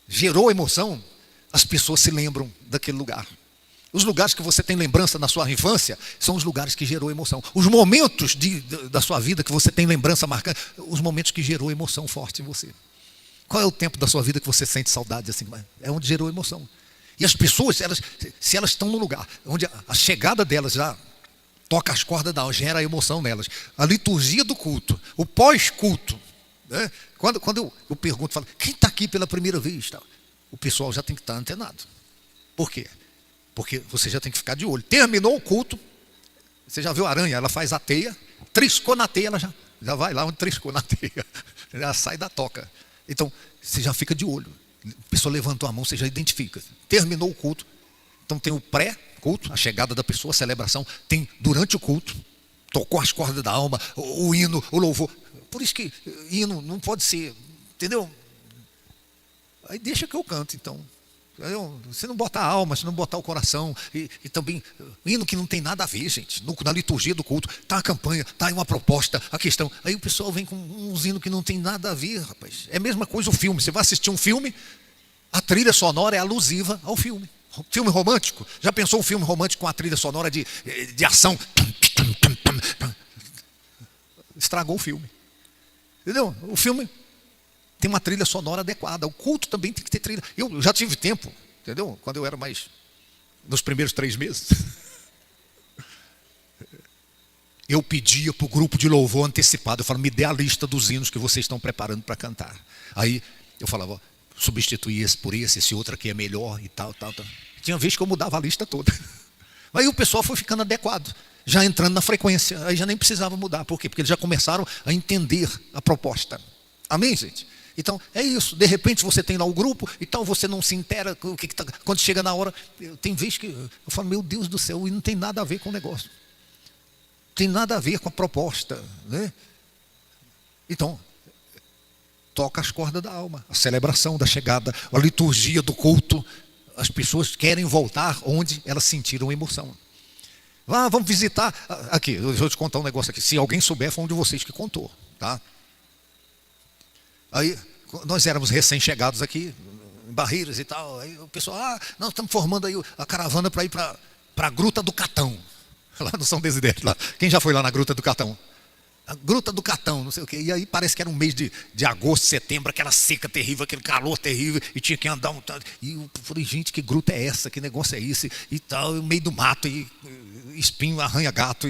Gerou emoção, as pessoas se lembram daquele lugar. Os lugares que você tem lembrança na sua infância são os lugares que gerou emoção. Os momentos da sua vida que você tem lembrança marcante, os momentos que gerou emoção forte em você. Qual é o tempo da sua vida que você sente saudade assim? É onde gerou emoção. E as pessoas, se elas estão no lugar onde a chegada delas já toca as cordas da alma, gera emoção nelas. A liturgia do culto, o pós-culto, né? Quando eu pergunto, falo, quem está aqui pela primeira vez? O pessoal já tem que estar antenado. Por quê? Porque você já tem que ficar de olho. Terminou o culto, você já viu a aranha, ela faz a teia, triscou na teia, ela já vai lá onde triscou na teia, já sai da toca. Então, você já fica de olho. A pessoa levantou a mão, você já identifica. Terminou o culto. Então tem o pré-culto, a chegada da pessoa, a celebração. Tem durante o culto, tocou as cordas da alma, o hino, o louvor. Por isso que hino não pode ser, entendeu? Aí deixa que eu canto, então. Se não botar a alma, se não botar o coração, e também, hino que não tem nada a ver, gente, na liturgia do culto, está a campanha, está aí uma proposta, a questão, aí o pessoal vem com uns hinos que não tem nada a ver, rapaz. É a mesma coisa o filme, você vai assistir um filme, a trilha sonora é alusiva ao filme. Filme romântico, já pensou um filme romântico com a trilha sonora de ação? Estragou o filme, entendeu? O filme tem uma trilha sonora adequada. O culto também tem que ter trilha. Eu já tive tempo, entendeu? Quando eu era mais, nos primeiros 3 meses, eu pedia para o grupo de louvor antecipado, eu falava, me dê a lista dos hinos que vocês estão preparando para cantar. Aí eu falava, substituir esse por esse outro aqui é melhor e tal. Tinha vez que eu mudava a lista toda. Aí o pessoal foi ficando adequado, já entrando na frequência, aí já nem precisava mudar. Por quê? Porque eles já começaram a entender a proposta. Amém, gente? Então, é isso. De repente você tem lá o grupo e tal, você não se intera com o que tá. Quando chega na hora, tem vezes que eu falo, meu Deus do céu, e não tem nada a ver com o negócio. Tem nada a ver com a proposta, né? Então, toca as cordas da alma, a celebração da chegada, a liturgia do culto. As pessoas querem voltar onde elas sentiram emoção. Vamos visitar. Aqui, deixa eu te contar um negócio aqui. Se alguém souber, foi um de vocês que contou, tá? Aí, nós éramos recém-chegados aqui, em Barreiras e tal. Aí o pessoal, nós estamos formando aí a caravana para ir para a Gruta do Catão. Lá no São Desidério. Lá. Quem já foi lá na Gruta do Catão? A Gruta do Catão, não sei o quê. E aí parece que era um mês de agosto, setembro, aquela seca terrível, aquele calor terrível, e tinha que andar E eu falei, gente, que gruta é essa? Que negócio é esse? E tal, no meio do mato, e espinho, arranha-gato.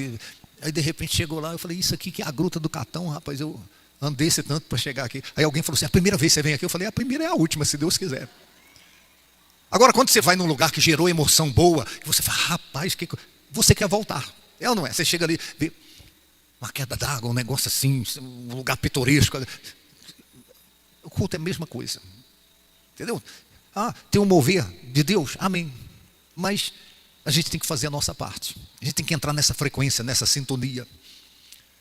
Aí de repente chegou lá, eu falei, isso aqui que é a Gruta do Catão, rapaz, eu andei esse tanto para chegar aqui. Aí alguém falou assim, a primeira vez que você vem aqui? Eu falei, a primeira é a última, se Deus quiser. Agora, quando você vai num lugar que gerou emoção boa, você fala, rapaz, você quer voltar. É ou não é? Você chega ali, vê uma queda d'água, um negócio assim, um lugar pitoresco. O culto é a mesma coisa. Entendeu? Tem um mover de Deus, amém. Mas a gente tem que fazer a nossa parte. A gente tem que entrar nessa frequência, nessa sintonia,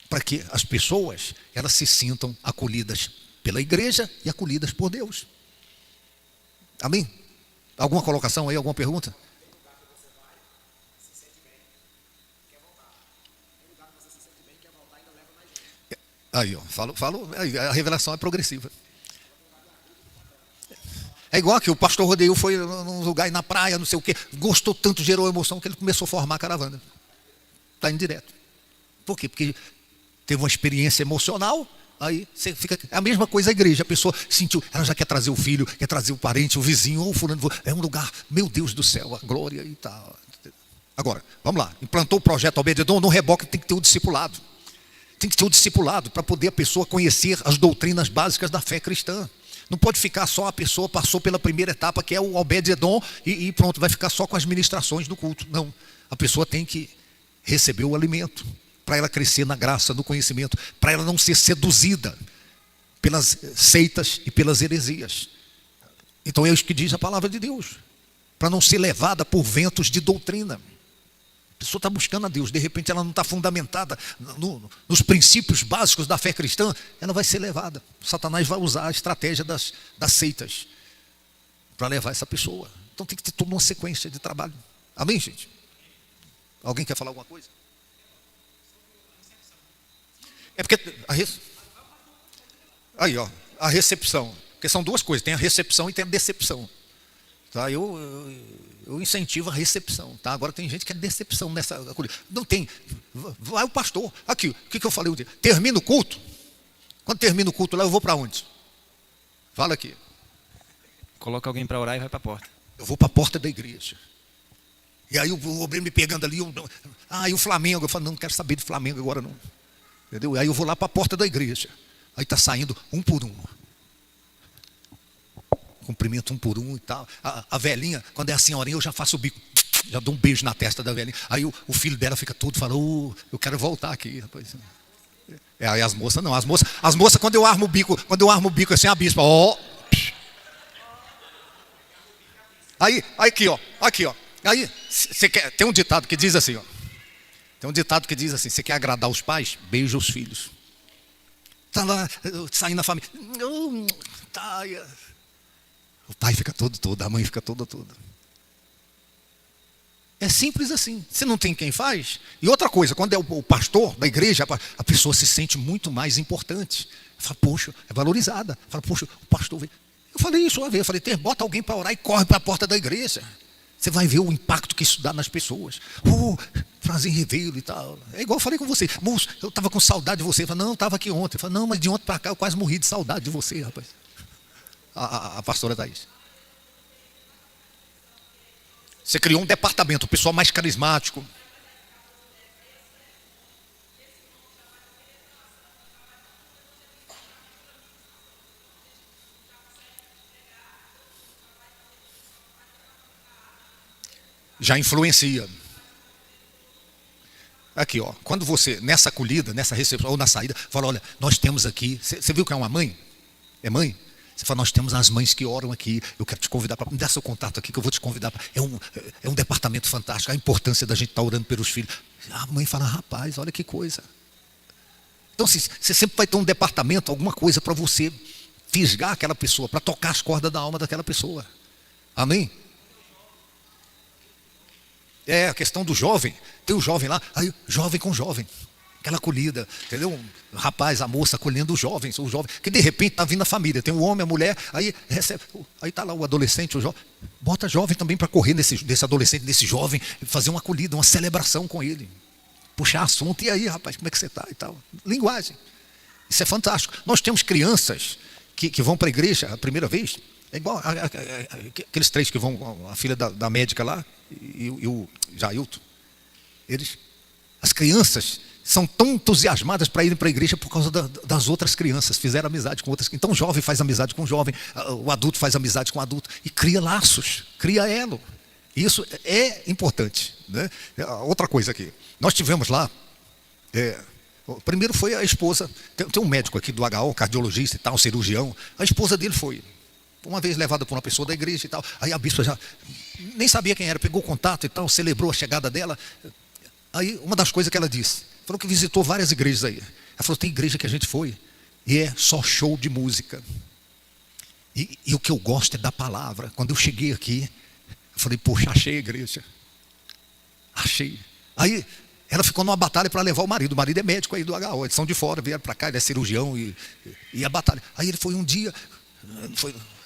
para que as pessoas, elas se sintam acolhidas pela igreja e acolhidas por Deus. Amém? Alguma colocação aí, alguma pergunta? Aí, ó, falo, a revelação é progressiva. É igual que o pastor Rodeio foi num lugar aí na praia, não sei o quê, gostou tanto, gerou emoção, que ele começou a formar a caravana. Está indo direto. Por quê? Porque teve uma experiência emocional, aí você fica. É a mesma coisa a igreja, a pessoa sentiu, ela já quer trazer o filho, quer trazer o parente, o vizinho, ou o fulano, é um lugar, meu Deus do céu, a glória e tal. Agora, vamos lá, implantou o projeto Obed-edom, no reboque tem que ter o discipulado. Tem que ter o discipulado para poder a pessoa conhecer as doutrinas básicas da fé cristã. Não pode ficar só a pessoa passou pela primeira etapa, que é o Obed-edom, e pronto, vai ficar só com as ministrações do culto. Não, a pessoa tem que receber o alimento, para ela crescer na graça, no conhecimento, para ela não ser seduzida pelas seitas e pelas heresias. Então é isso que diz a palavra de Deus, para não ser levada por ventos de doutrina. A pessoa está buscando a Deus, de repente ela não está fundamentada nos princípios básicos da fé cristã, ela vai ser levada. Satanás vai usar a estratégia das seitas para levar essa pessoa. Então tem que ter toda uma sequência de trabalho. Amém, gente? Alguém quer falar alguma coisa? É porque aí, ó, a recepção, porque são duas coisas, tem a recepção e tem a decepção. Tá? Eu incentivo a recepção. Tá? Agora tem gente que é decepção nessa acolhida. Não tem. Vai o pastor. Aqui, o que eu falei um dia? Termina o culto. Quando termina o culto lá, eu vou para onde? Fala aqui. Coloca alguém para orar e vai para a porta. Eu vou para a porta da igreja. E aí o obreiro me pegando ali. E o Flamengo. Eu falo, não quero saber de Flamengo agora não. Entendeu? Aí eu vou lá para a porta da igreja. Aí está saindo um por um. Cumprimento um por um e tal. A velhinha, quando é a senhorinha, eu já faço o bico. Já dou um beijo na testa da velhinha. Aí o filho dela fica todo falando, eu quero voltar aqui, rapaz. Aí as moças não, as moças quando eu armo o bico assim, a bispa, Aí aqui, ó. Aí você quer, tem um ditado que diz assim, ó. Você quer agradar os pais? Beija os filhos. Tá lá, saindo na família. O pai fica todo, a mãe fica toda. É simples assim. Você não tem quem faz. E outra coisa, quando é o pastor da igreja, a pessoa se sente muito mais importante. Fala, poxa, é valorizada. Fala, poxa, o pastor veio. Eu falei isso uma vez, bota alguém para orar e corre para a porta da igreja. Você vai ver o impacto que isso dá nas pessoas. Frase em revelo e tal. É igual eu falei com você. Moço, eu estava com saudade de você. Eu falei, não, eu estava aqui ontem. Eu falei, não, mas de ontem para cá eu quase morri de saudade de você, rapaz. A pastora Thaís. Você criou um departamento, o pessoal mais carismático. Já influencia. Aqui, ó, quando você, nessa acolhida, nessa recepção, ou na saída, fala, olha, nós temos aqui, você viu que é uma mãe? É mãe? Você fala, nós temos as mães que oram aqui, eu quero te convidar para, me dá seu contato aqui que eu vou te convidar para, é um departamento fantástico, a importância da gente estar orando pelos filhos. A mãe fala, rapaz, olha que coisa. Então, você sempre vai ter um departamento, alguma coisa para você fisgar aquela pessoa, para tocar as cordas da alma daquela pessoa. Amém? É a questão do jovem. Tem o jovem lá, aí jovem com jovem. Aquela acolhida, entendeu? O rapaz, a moça acolhendo os jovens, o jovem, que de repente está vindo a família, tem o homem, a mulher, aí recebe, aí está lá o adolescente, o jovem, bota jovem também para correr desse adolescente, desse jovem, fazer uma acolhida, uma celebração com ele, puxar assunto, e aí rapaz, como é que você está e tal, linguagem, isso é fantástico. Nós temos crianças que vão para a igreja a primeira vez, é igual aqueles três que vão, a filha da médica lá, e o Jailton, as crianças são tão entusiasmadas para irem para a igreja por causa das outras crianças, fizeram amizade com outras. Então o jovem faz amizade com o jovem, o adulto faz amizade com o adulto, e cria laços, cria elo. Isso é importante, né? Outra coisa aqui, nós tivemos lá, primeiro foi a esposa, tem um médico aqui do HO, cardiologista e tal, cirurgião, a esposa dele foi, uma vez levada por uma pessoa da igreja e tal, aí a bispa já nem sabia quem era, pegou o contato e tal, celebrou a chegada dela. Aí uma das coisas que ela disse, falou que visitou várias igrejas aí. Ela falou, tem igreja que a gente foi e é só show de música. E o que eu gosto é da palavra. Quando eu cheguei aqui, eu falei, poxa, achei a igreja. Achei. Aí ela ficou numa batalha para levar o marido. O marido é médico aí do HO, eles são de fora, vieram para cá, ele é cirurgião e a batalha. Aí ele foi um dia,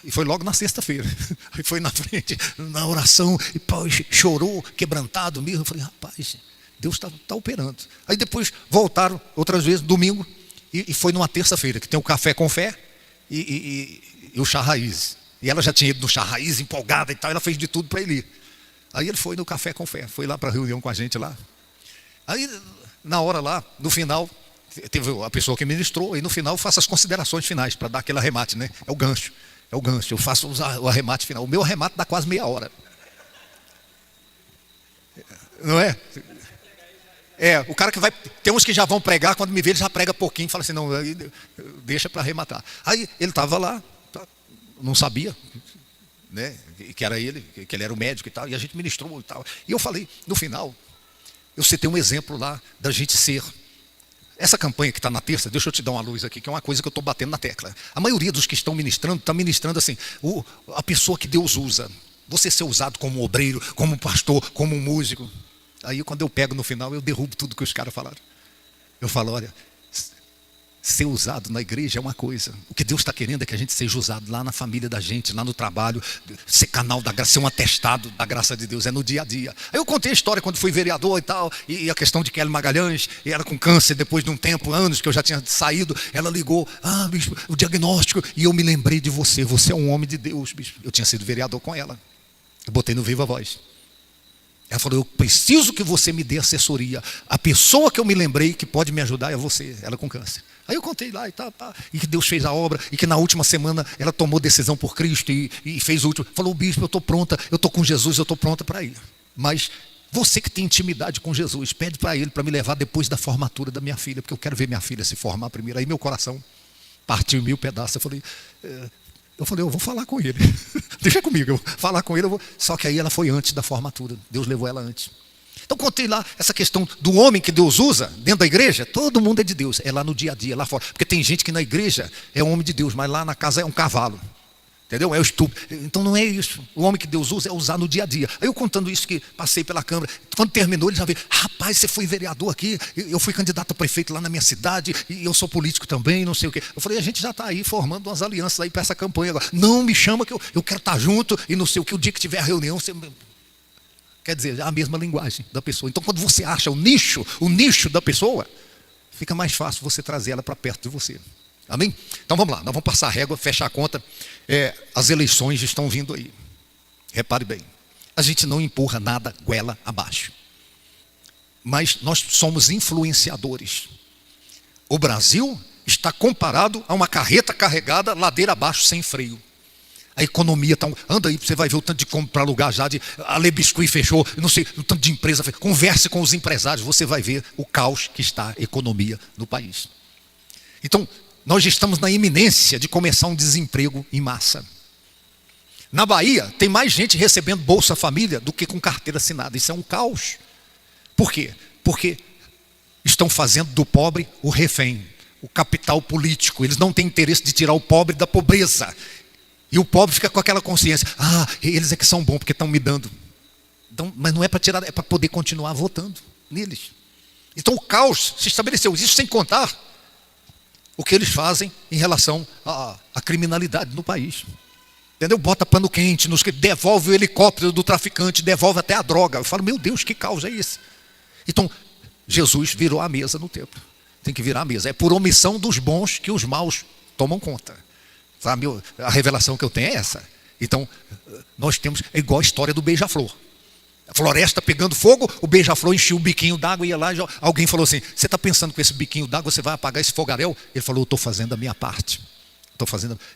e foi logo na sexta-feira. Aí foi na frente, na oração, e pô, chorou, quebrantado mesmo. Eu falei, rapaz, Deus está operando. Aí depois voltaram outras vezes, domingo, e foi numa terça-feira, que tem o café com fé e o chá raiz. E ela já tinha ido no chá raiz, empolgada e tal, ela fez de tudo para ele ir. Aí ele foi no café com fé, foi lá para a reunião com a gente lá. Aí, na hora lá, no final, teve a pessoa que ministrou, e no final eu faço as considerações finais, para dar aquele arremate, né? É o gancho, eu faço o arremate final. O meu arremate dá quase meia hora. Não é? O cara que vai, tem uns que já vão pregar, quando me vê ele já prega pouquinho, fala assim, não, deixa para arrematar. Aí ele estava lá, não sabia, né, que era ele, que ele era o médico e tal, e a gente ministrou e tal. E eu falei, no final, eu citei um exemplo lá da gente ser. Essa campanha que está na terça, deixa eu te dar uma luz aqui, que é uma coisa que eu estou batendo na tecla. A maioria dos que estão ministrando, está ministrando assim, a pessoa que Deus usa. Você ser usado como obreiro, como pastor, como músico. Aí quando eu pego no final, eu derrubo tudo que os caras falaram. Eu falo, olha, ser usado na igreja é uma coisa. O que Deus está querendo é que a gente seja usado lá na família da gente, lá no trabalho, ser canal da graça, ser um atestado da graça de Deus, é no dia a dia. Aí eu contei a história quando fui vereador e tal, e a questão de Kelly Magalhães, e ela com câncer, depois de um tempo, anos que eu já tinha saído, ela ligou, bispo, o diagnóstico, e eu me lembrei de você, você é um homem de Deus, bispo. Eu tinha sido vereador com ela, eu botei no Viva Voz. Ela falou, eu preciso que você me dê assessoria. A pessoa que eu me lembrei que pode me ajudar é você, ela com câncer. Aí eu contei lá e tal, e que Deus fez a obra, e que na última semana ela tomou decisão por Cristo e fez o último. Falou, bispo, eu estou pronta, eu estou com Jesus, eu estou pronta para ir. Mas você que tem intimidade com Jesus, pede para Ele para me levar depois da formatura da minha filha, porque eu quero ver minha filha se formar primeiro. Aí meu coração partiu em 1000 pedaços. Eu falei, eu vou falar com ele. Deixa comigo, eu vou falar com ele. Só que aí ela foi antes da formatura. Deus levou ela antes. Então contei lá essa questão do homem que Deus usa dentro da igreja. Todo mundo é de Deus, é lá no dia a dia, lá fora. Porque tem gente que na igreja é um homem de Deus, mas lá na casa é um cavalo. Entendeu? É o estúpido. Então não é isso. O homem que Deus usa é usar no dia a dia. Aí eu contando isso que passei pela Câmara. Quando terminou, ele já veio. Rapaz, você foi vereador aqui. Eu fui candidato a prefeito lá na minha cidade. E eu sou político também, não sei o quê. Eu falei, a gente já está aí formando umas alianças aí para essa campanha agora. Não me chama que eu quero estar junto. E não sei o que, o dia que tiver a reunião, você... Quer dizer, a mesma linguagem da pessoa. Então quando você acha o nicho da pessoa, fica mais fácil você trazer ela para perto de você. Amém? Então vamos lá, nós vamos passar a régua, fechar a conta. As eleições estão vindo aí. Repare bem, a gente não empurra nada goela abaixo. Mas nós somos influenciadores. O Brasil está comparado a uma carreta carregada ladeira abaixo sem freio. A economia está... Anda aí, você vai ver o tanto de compra para alugar já, a Le Biscuit fechou, não sei, o tanto de empresa fechou. Converse com os empresários, você vai ver o caos que está a economia no país. Então, nós estamos na iminência de começar um desemprego em massa. Na Bahia, tem mais gente recebendo Bolsa Família do que com carteira assinada. Isso é um caos. Por quê? Porque estão fazendo do pobre o refém, o capital político. Eles não têm interesse de tirar o pobre da pobreza. E o pobre fica com aquela consciência, eles é que são bons porque estão me dando. Então, mas não é para tirar, é para poder continuar votando neles. Então o caos se estabeleceu, isso sem contar o que eles fazem em relação à criminalidade no país. Entendeu? Bota pano quente, devolve o helicóptero do traficante, devolve até a droga. Eu falo, meu Deus, que caos é esse? Então, Jesus virou a mesa no templo. Tem que virar a mesa. É por omissão dos bons que os maus tomam conta. Sabe, a revelação que eu tenho é essa. Então, nós temos, é igual a história do beija-flor. A floresta pegando fogo, o beija-flor enchia um biquinho d'água e ia lá. Alguém falou assim, você está pensando que com esse biquinho d'água você vai apagar esse fogaréu? Ele falou, eu estou fazendo a minha parte.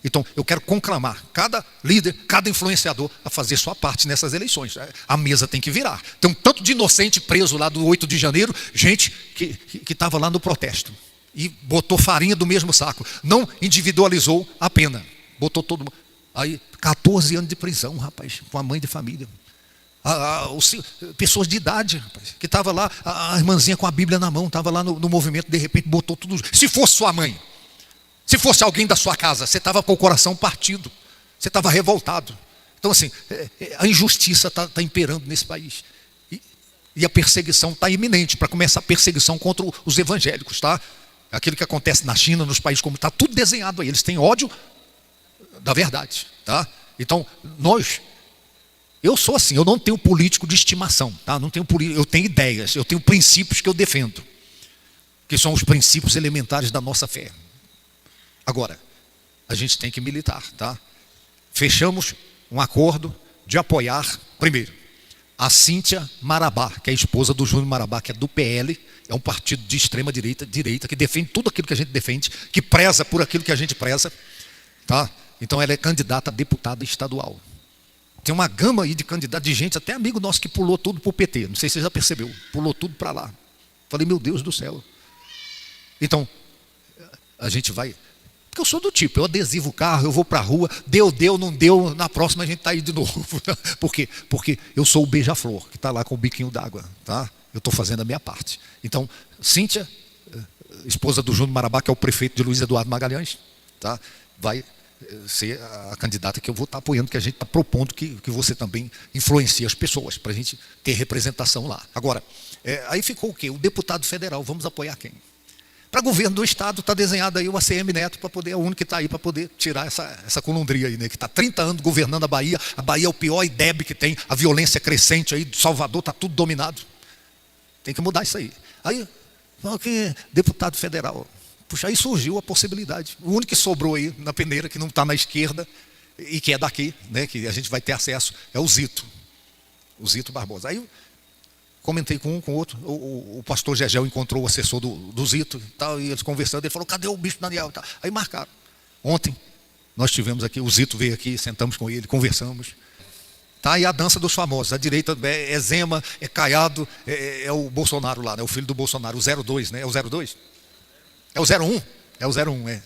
Então, eu quero conclamar cada líder, cada influenciador a fazer sua parte nessas eleições. A mesa tem que virar. Tem um tanto de inocente preso lá do 8 de janeiro, gente que estava lá no protesto. E botou farinha do mesmo saco. Não individualizou a pena. Botou todo mundo. Aí, 14 anos de prisão, rapaz, com a mãe de família. Pessoas de idade, rapaz, que estava lá, a irmãzinha com a Bíblia na mão, estava lá no movimento, de repente botou tudo. Se fosse sua mãe, se fosse alguém da sua casa, você estava com o coração partido, você estava revoltado. Então assim, a injustiça está imperando nesse país. E a perseguição está iminente, para começar a perseguição contra os evangélicos, tá? Aquilo que acontece na China, nos países como está tudo desenhado aí, eles têm ódio da verdade, tá? Então, eu sou assim, eu não tenho político de estimação, tá? Eu tenho ideias, eu tenho princípios que eu defendo, que são os princípios elementares da nossa fé. Agora, a gente tem que militar, tá? Fechamos um acordo de apoiar, primeiro, a Cíntia Marabá, que é a esposa do Júnior Marabá, que é do PL, é um partido de extrema direita, que defende tudo aquilo que a gente defende, que preza por aquilo que a gente preza, tá? Então ela é candidata a deputada estadual. Tem uma gama aí de candidatos, de gente, até amigo nosso que pulou tudo para o PT, não sei se você já percebeu, pulou tudo para lá. Falei, meu Deus do céu. Então, a gente vai... Porque eu sou do tipo, eu adesivo o carro, eu vou para a rua, deu, não deu, na próxima a gente está aí de novo. Por quê? Porque eu sou o beija-flor, que está lá com o biquinho d'água, tá? Eu estou fazendo a minha parte. Então, Cíntia, esposa do Júnior Marabá, que é o prefeito de Luiz Eduardo Magalhães, tá? Vai ser a candidata que eu vou estar apoiando, que a gente está propondo que você também influencie as pessoas, para a gente ter representação lá. Agora, aí ficou o quê? O deputado federal, vamos apoiar quem? Para governo do Estado, está desenhado aí o ACM Neto, para poder, é o único que está aí para poder tirar essa colundria aí, né? Que está 30 anos governando a Bahia é o pior IDEB que tem, a violência crescente aí, Salvador está tudo dominado. Tem que mudar isso aí. Aí, que deputado federal. Puxa, aí surgiu a possibilidade. O único que sobrou aí na peneira, que não está na esquerda, e que é daqui, né? Que a gente vai ter acesso, é o Zito Barbosa. Aí comentei com um, com o outro, o pastor Gegel encontrou o assessor do Zito e tal, e eles conversando, ele falou, cadê o bispo Daniel? Aí marcaram. Ontem, nós tivemos aqui, o Zito veio aqui, sentamos com ele, conversamos. Tá, e a dança dos famosos, a direita é Zema, é Caiado, é o Bolsonaro lá, né? O filho do Bolsonaro, o 02, né? É o 02? É o 01? É o 01, é.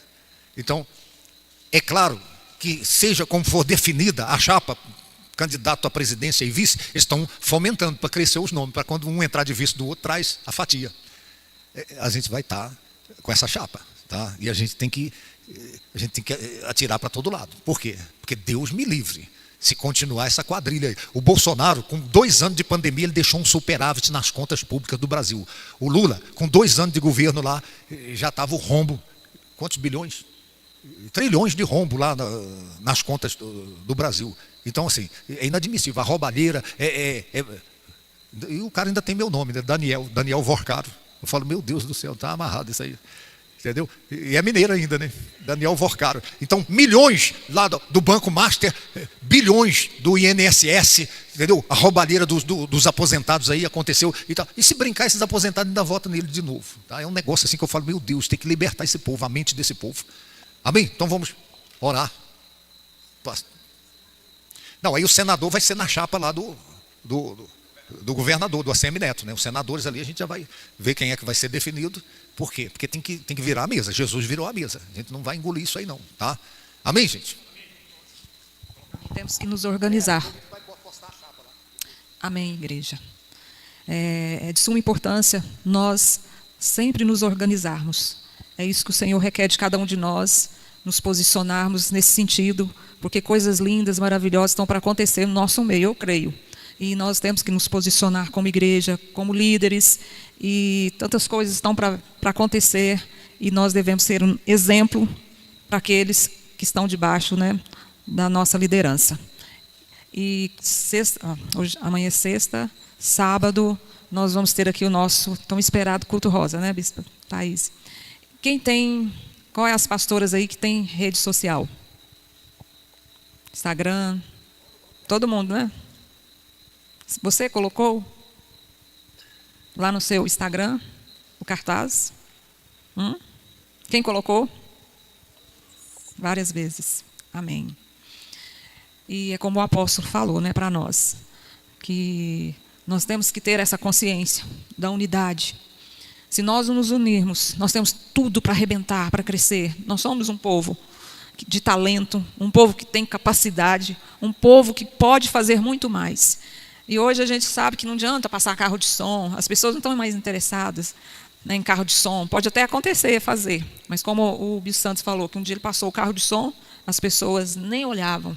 Então, é claro que seja como for definida a chapa, candidato à presidência e vice, eles estão fomentando para crescer os nomes, para quando um entrar de vice do outro, traz a fatia. A gente vai estar com essa chapa, tá? E a gente tem que atirar para todo lado. Por quê? Porque Deus me livre se continuar essa quadrilha aí. O Bolsonaro, com 2 anos de pandemia, ele deixou um superávit nas contas públicas do Brasil. O Lula, com 2 anos de governo lá, já estava o rombo. Quantos bilhões? Trilhões de rombo lá nas contas do Brasil. Então, assim, é inadmissível. A roubalheira e o cara ainda tem meu nome, né? Daniel Vorcaro. Eu falo, meu Deus do céu, está amarrado isso aí. Entendeu? E é mineiro ainda, né? Daniel Vorcaro. Então, milhões lá do Banco Master, bilhões do INSS, entendeu? A roubalheira dos aposentados aí aconteceu e tal. E se brincar, esses aposentados ainda votam nele de novo. Tá? É um negócio assim que eu falo, meu Deus, tem que libertar esse povo, a mente desse povo. Amém? Então vamos orar. Não, aí o senador vai ser na chapa lá do governador, do ACM Neto, né? Os senadores ali, a gente já vai ver quem é que vai ser definido. Por quê? Porque tem que virar a mesa. Jesus virou a mesa. A gente não vai engolir isso aí não, tá? Amém, gente? Temos que nos organizar. Amém, igreja. É de suma importância nós sempre nos organizarmos. É isso que o Senhor requer de cada um de nós, nos posicionarmos nesse sentido, porque coisas lindas, maravilhosas estão para acontecer no nosso meio, eu creio. E nós temos que nos posicionar como igreja, como líderes, e tantas coisas estão para acontecer, e nós devemos ser um exemplo para aqueles que estão debaixo, né, da nossa liderança. E amanhã é sexta, sábado, nós vamos ter aqui o nosso tão esperado culto rosa, né, Bispa Thaís? Qual é as pastoras aí que tem rede social? Instagram, todo mundo, né? Você colocou lá no seu Instagram o cartaz? Quem colocou? Várias vezes. Amém. E é como o apóstolo falou, né, para nós, que nós temos que ter essa consciência da unidade. Se nós nos unirmos, nós temos tudo para arrebentar, para crescer. Nós somos um povo de talento, um povo que tem capacidade, um povo que pode fazer muito mais. E hoje a gente sabe que não adianta passar carro de som, as pessoas não estão mais interessadas, né, em carro de som. Pode até acontecer, fazer, mas como o Bispo Santos falou, que um dia ele passou o carro de som, as pessoas nem olhavam.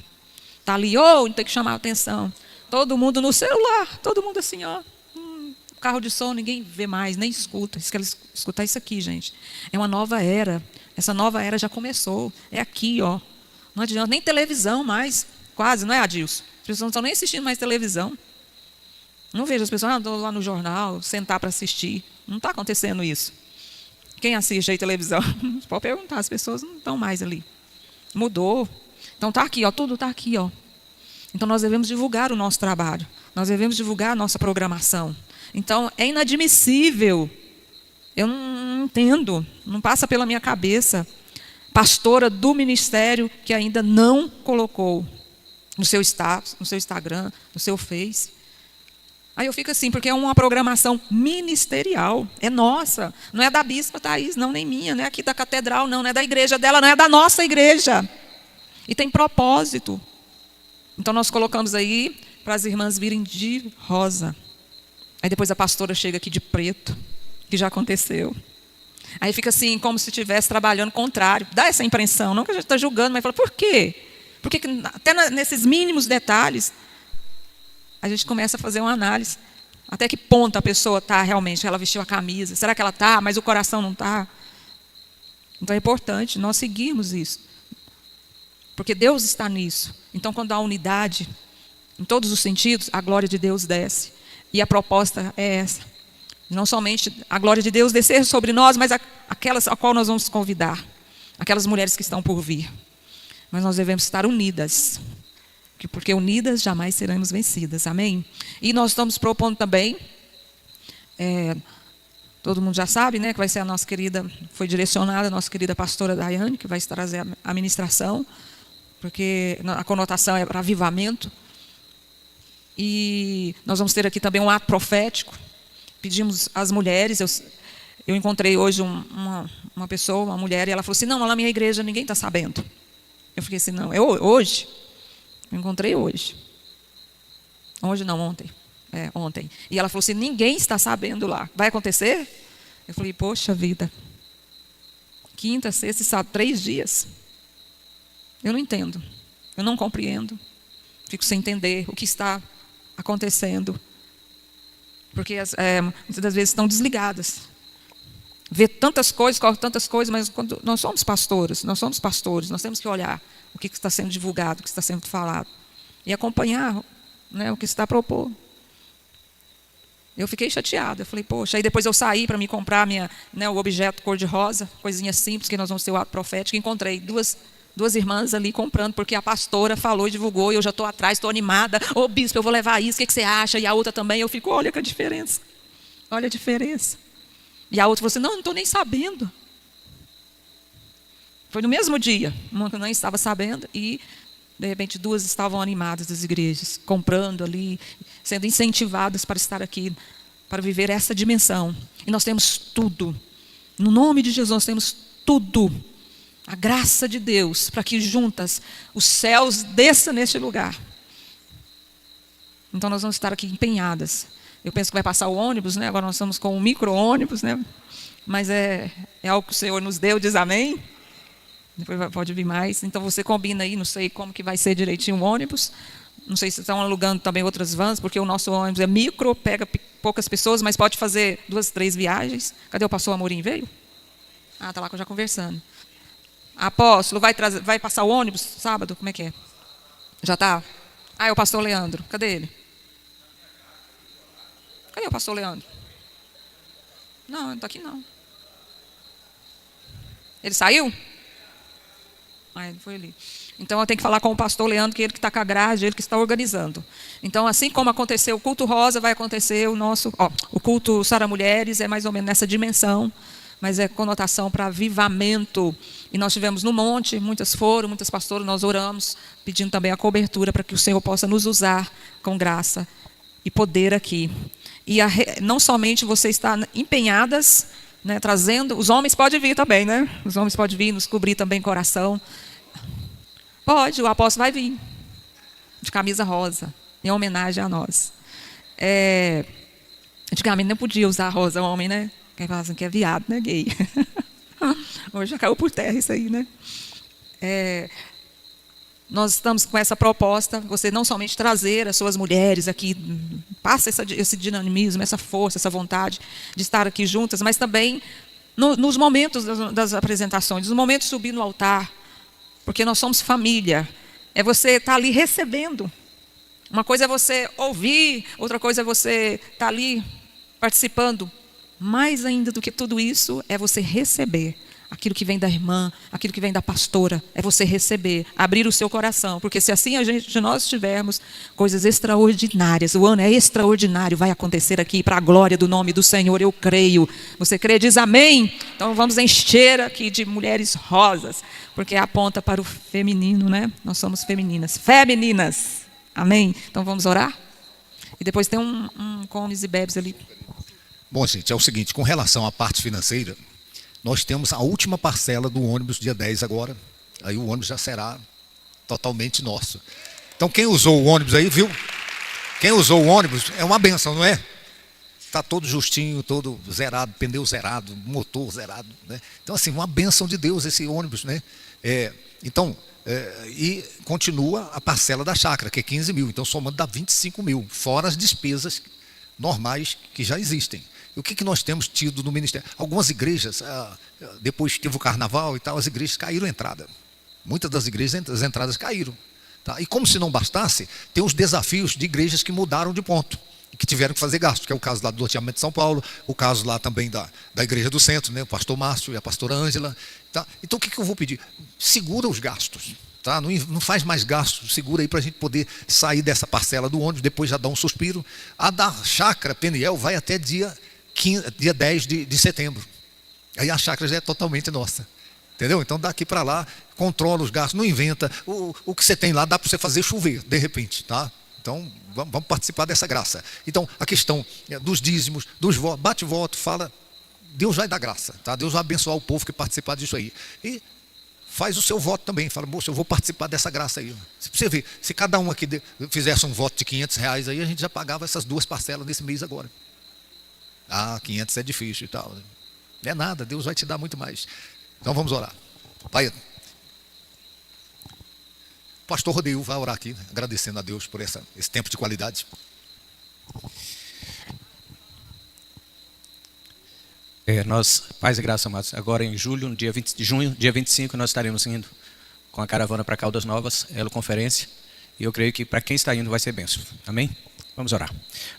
Está ali, tem que chamar a atenção. Todo mundo no celular, todo mundo assim, carro de som, ninguém vê mais, nem escuta. Escutar isso aqui, gente. É uma nova era. Essa nova era já começou. É aqui, ó. Não adianta, nem televisão mais, quase, não é, Adilson? As pessoas não estão nem assistindo mais televisão. Não vejo as pessoas, estou lá no jornal, sentar para assistir. Não está acontecendo isso. Quem assiste aí televisão? Pode perguntar, as pessoas não estão mais ali. Mudou. Então está aqui, ó, tudo está aqui, ó. Então nós devemos divulgar o nosso trabalho. Nós devemos divulgar a nossa programação. Então é inadmissível. Eu não entendo, não passa pela minha cabeça. Pastora do ministério que ainda não colocou no seu status, no seu Instagram, no seu Face. Aí eu fico assim, porque é uma programação ministerial, é nossa, não é da Bispa Thaís, não, nem minha, não é aqui da catedral, não é da igreja dela, não é da nossa igreja. E tem propósito. Então nós colocamos aí para as irmãs virem de rosa. Aí depois a pastora chega aqui de preto, que já aconteceu. Aí fica assim, como se estivesse trabalhando contrário. Dá essa impressão, não que a gente está julgando, mas fala, por quê? Porque até nesses mínimos detalhes, a gente começa a fazer uma análise. Até que ponto a pessoa está realmente? Ela vestiu a camisa. Será que ela está, mas o coração não está? Então é importante nós seguirmos isso. Porque Deus está nisso. Então, quando há unidade, em todos os sentidos, a glória de Deus desce. E a proposta é essa. Não somente a glória de Deus descer sobre nós, mas aquelas a qual nós vamos convidar. Aquelas mulheres que estão por vir. Mas nós devemos estar unidas. Porque unidas jamais seremos vencidas. Amém? E nós estamos propondo também, todo mundo já sabe, né, que vai ser a nossa querida, foi direcionada a nossa querida pastora Daiane, que vai trazer a ministração, porque a conotação é para avivamento. E nós vamos ter aqui também um ato profético. Pedimos às mulheres, eu encontrei hoje uma pessoa, uma mulher, e ela falou assim, não, lá na minha igreja ninguém está sabendo. Eu fiquei assim, não, hoje? Eu encontrei hoje. Hoje não, ontem. Ontem. E ela falou assim, ninguém está sabendo lá. Vai acontecer? Eu falei, poxa vida. Quinta, sexta e sábado, 3 dias. Eu não entendo. Eu não compreendo. Fico sem entender o que está acontecendo. Porque muitas das vezes estão desligadas. Vê tantas coisas, corre tantas coisas, mas quando nós somos pastores, nós temos que olhar o que está sendo divulgado, o que está sendo falado. E acompanhar, né, o que está proposto. Eu fiquei chateada. Eu falei, poxa, aí depois eu saí para me comprar o objeto cor-de-rosa, coisinha simples, que nós vamos ter o ato profético. Encontrei duas irmãs ali comprando, porque a pastora falou e divulgou, e eu já estou atrás, estou animada. Ô bispo, eu vou levar isso, o que você acha? E a outra também. Eu fico, olha que a diferença. Olha a diferença. E a outra falou assim, não estou nem sabendo. Foi no mesmo dia, uma que eu não estava sabendo, e de repente 2 estavam animadas das igrejas, comprando ali, sendo incentivadas para estar aqui, para viver essa dimensão. E nós temos tudo. No nome de Jesus, nós temos tudo. A graça de Deus, para que juntas os céus desçam neste lugar. Então nós vamos estar aqui empenhadas. Eu penso que vai passar o ônibus, né? Agora nós estamos com um micro-ônibus, né? Mas é algo que o Senhor nos deu, diz amém. Depois pode vir mais. Então você combina aí, não sei como que vai ser direitinho o ônibus. Não sei se estão alugando também outras vans, porque o nosso ônibus é micro, pega poucas pessoas, mas pode fazer 2, 3 viagens. Cadê o pastor Amorim? Veio? Ah, está lá já conversando. Apóstolo, vai passar o ônibus sábado? Como é que é? Já está? Ah, é o pastor Leandro. Cadê ele? Cadê o pastor Leandro? Não, ele não está aqui não. Ele saiu? Ah, ele foi ali. Então eu tenho que falar com o pastor Leandro, que ele que está com a grade, ele que está organizando. Então, assim como aconteceu o culto rosa, vai acontecer o culto Sara Mulheres, é mais ou menos nessa dimensão, mas é conotação para avivamento. E nós tivemos no monte, muitas pastoras, nós oramos, pedindo também a cobertura para que o Senhor possa nos usar com graça e poder aqui. E não somente você está empenhadas, né, trazendo, os homens podem vir também, né? Os homens podem vir nos cobrir também coração. Pode, o apóstolo vai vir, de camisa rosa, em homenagem a nós. Antigamente não podia usar rosa homem, né? Quem fala assim que é viado, né? Gay. Hoje já caiu por terra isso aí, né? Nós estamos com essa proposta, você não somente trazer as suas mulheres aqui, passa esse dinamismo, essa força, essa vontade de estar aqui juntas, mas também nos momentos das apresentações, nos momentos de subir no altar, porque nós somos família. É você estar ali recebendo. Uma coisa é você ouvir, outra coisa é você estar ali participando. Mais ainda do que tudo isso, é você receber aquilo que vem da irmã, aquilo que vem da pastora, é você receber, abrir o seu coração, porque se assim nós tivermos coisas extraordinárias, o ano é extraordinário, vai acontecer aqui para a glória do nome do Senhor, eu creio. Você crê, diz amém? Então vamos encher aqui de mulheres rosas, porque aponta para o feminino, né? Nós somos femininas, amém? Então vamos orar? E depois tem um comes e bebes ali. Bom, gente, é o seguinte, com relação à parte financeira, nós temos a última parcela do ônibus, dia 10 agora. Aí o ônibus já será totalmente nosso. Então quem usou o ônibus aí, viu? Quem usou o ônibus é uma benção, não é? Está todo justinho, todo zerado, pneu zerado, motor zerado, né? Então assim, uma benção de Deus esse ônibus, né? E continua a parcela da chácara, que é 15 mil. Então somando dá 25 mil, fora as despesas normais que já existem. o que nós temos tido no ministério? Algumas igrejas, depois que teve o carnaval e tal, as igrejas caíram a entrada. Muitas das igrejas, as entradas caíram. Tá? E como se não bastasse, tem os desafios de igrejas que mudaram de ponto, que tiveram que fazer gastos, que é o caso lá do loteamento de São Paulo, o caso lá também da igreja do centro, né? O pastor Márcio e a pastora Ângela. Tá? Então o que eu vou pedir? Segura os gastos. Tá? Não faz mais gastos, segura aí para a gente poder sair dessa parcela do ônibus, depois já dá um suspiro. A da chácara Peniel vai até dia 10 de setembro. Aí a chácara já é totalmente nossa. Entendeu? Então daqui para lá, controla os gastos, não inventa. O que você tem lá dá para você fazer chover, de repente. Tá? Então vamos participar dessa graça. Então a questão dos dízimos, dos votos, bate voto, fala, Deus vai dar graça. Tá? Deus vai abençoar o povo que participar disso aí. E faz o seu voto também, fala, moça, eu vou participar dessa graça aí. Se você ver, se cada um aqui fizesse um voto de R$500 aí, a gente já pagava essas 2 parcelas nesse mês agora. 500 é difícil e tal. Não é nada, Deus vai te dar muito mais. Então vamos orar. Pai, o pastor Rodeio vai orar aqui, agradecendo a Deus por esse tempo de qualidade. Nós, paz e graça, amados, agora em julho, no dia 20 de junho, dia 25, nós estaremos indo com a caravana para Caldas Novas, Elo Conferência, e eu creio que para quem está indo vai ser bênção. Amém? Vamos orar.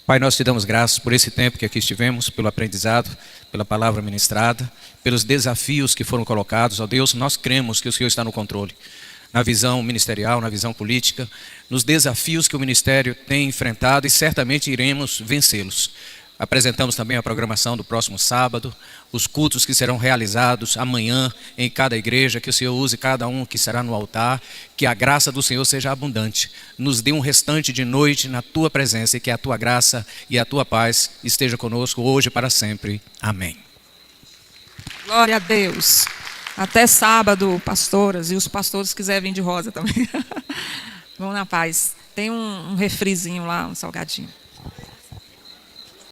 Pai, nós te damos graças por esse tempo que aqui estivemos, pelo aprendizado, pela palavra ministrada, pelos desafios que foram colocados. Ó Deus, nós cremos que o Senhor está no controle, na visão ministerial, na visão política, nos desafios que o ministério tem enfrentado e certamente iremos vencê-los. Apresentamos também a programação do próximo sábado, os cultos que serão realizados amanhã em cada igreja, que o Senhor use cada um que será no altar, que a graça do Senhor seja abundante. Nos dê um restante de noite na Tua presença e que a Tua graça e a Tua paz esteja conosco hoje e para sempre. Amém. Glória a Deus. Até sábado, pastoras, e os pastores quiserem vir de rosa também. Vão na paz. Tem um refrizinho lá, um salgadinho.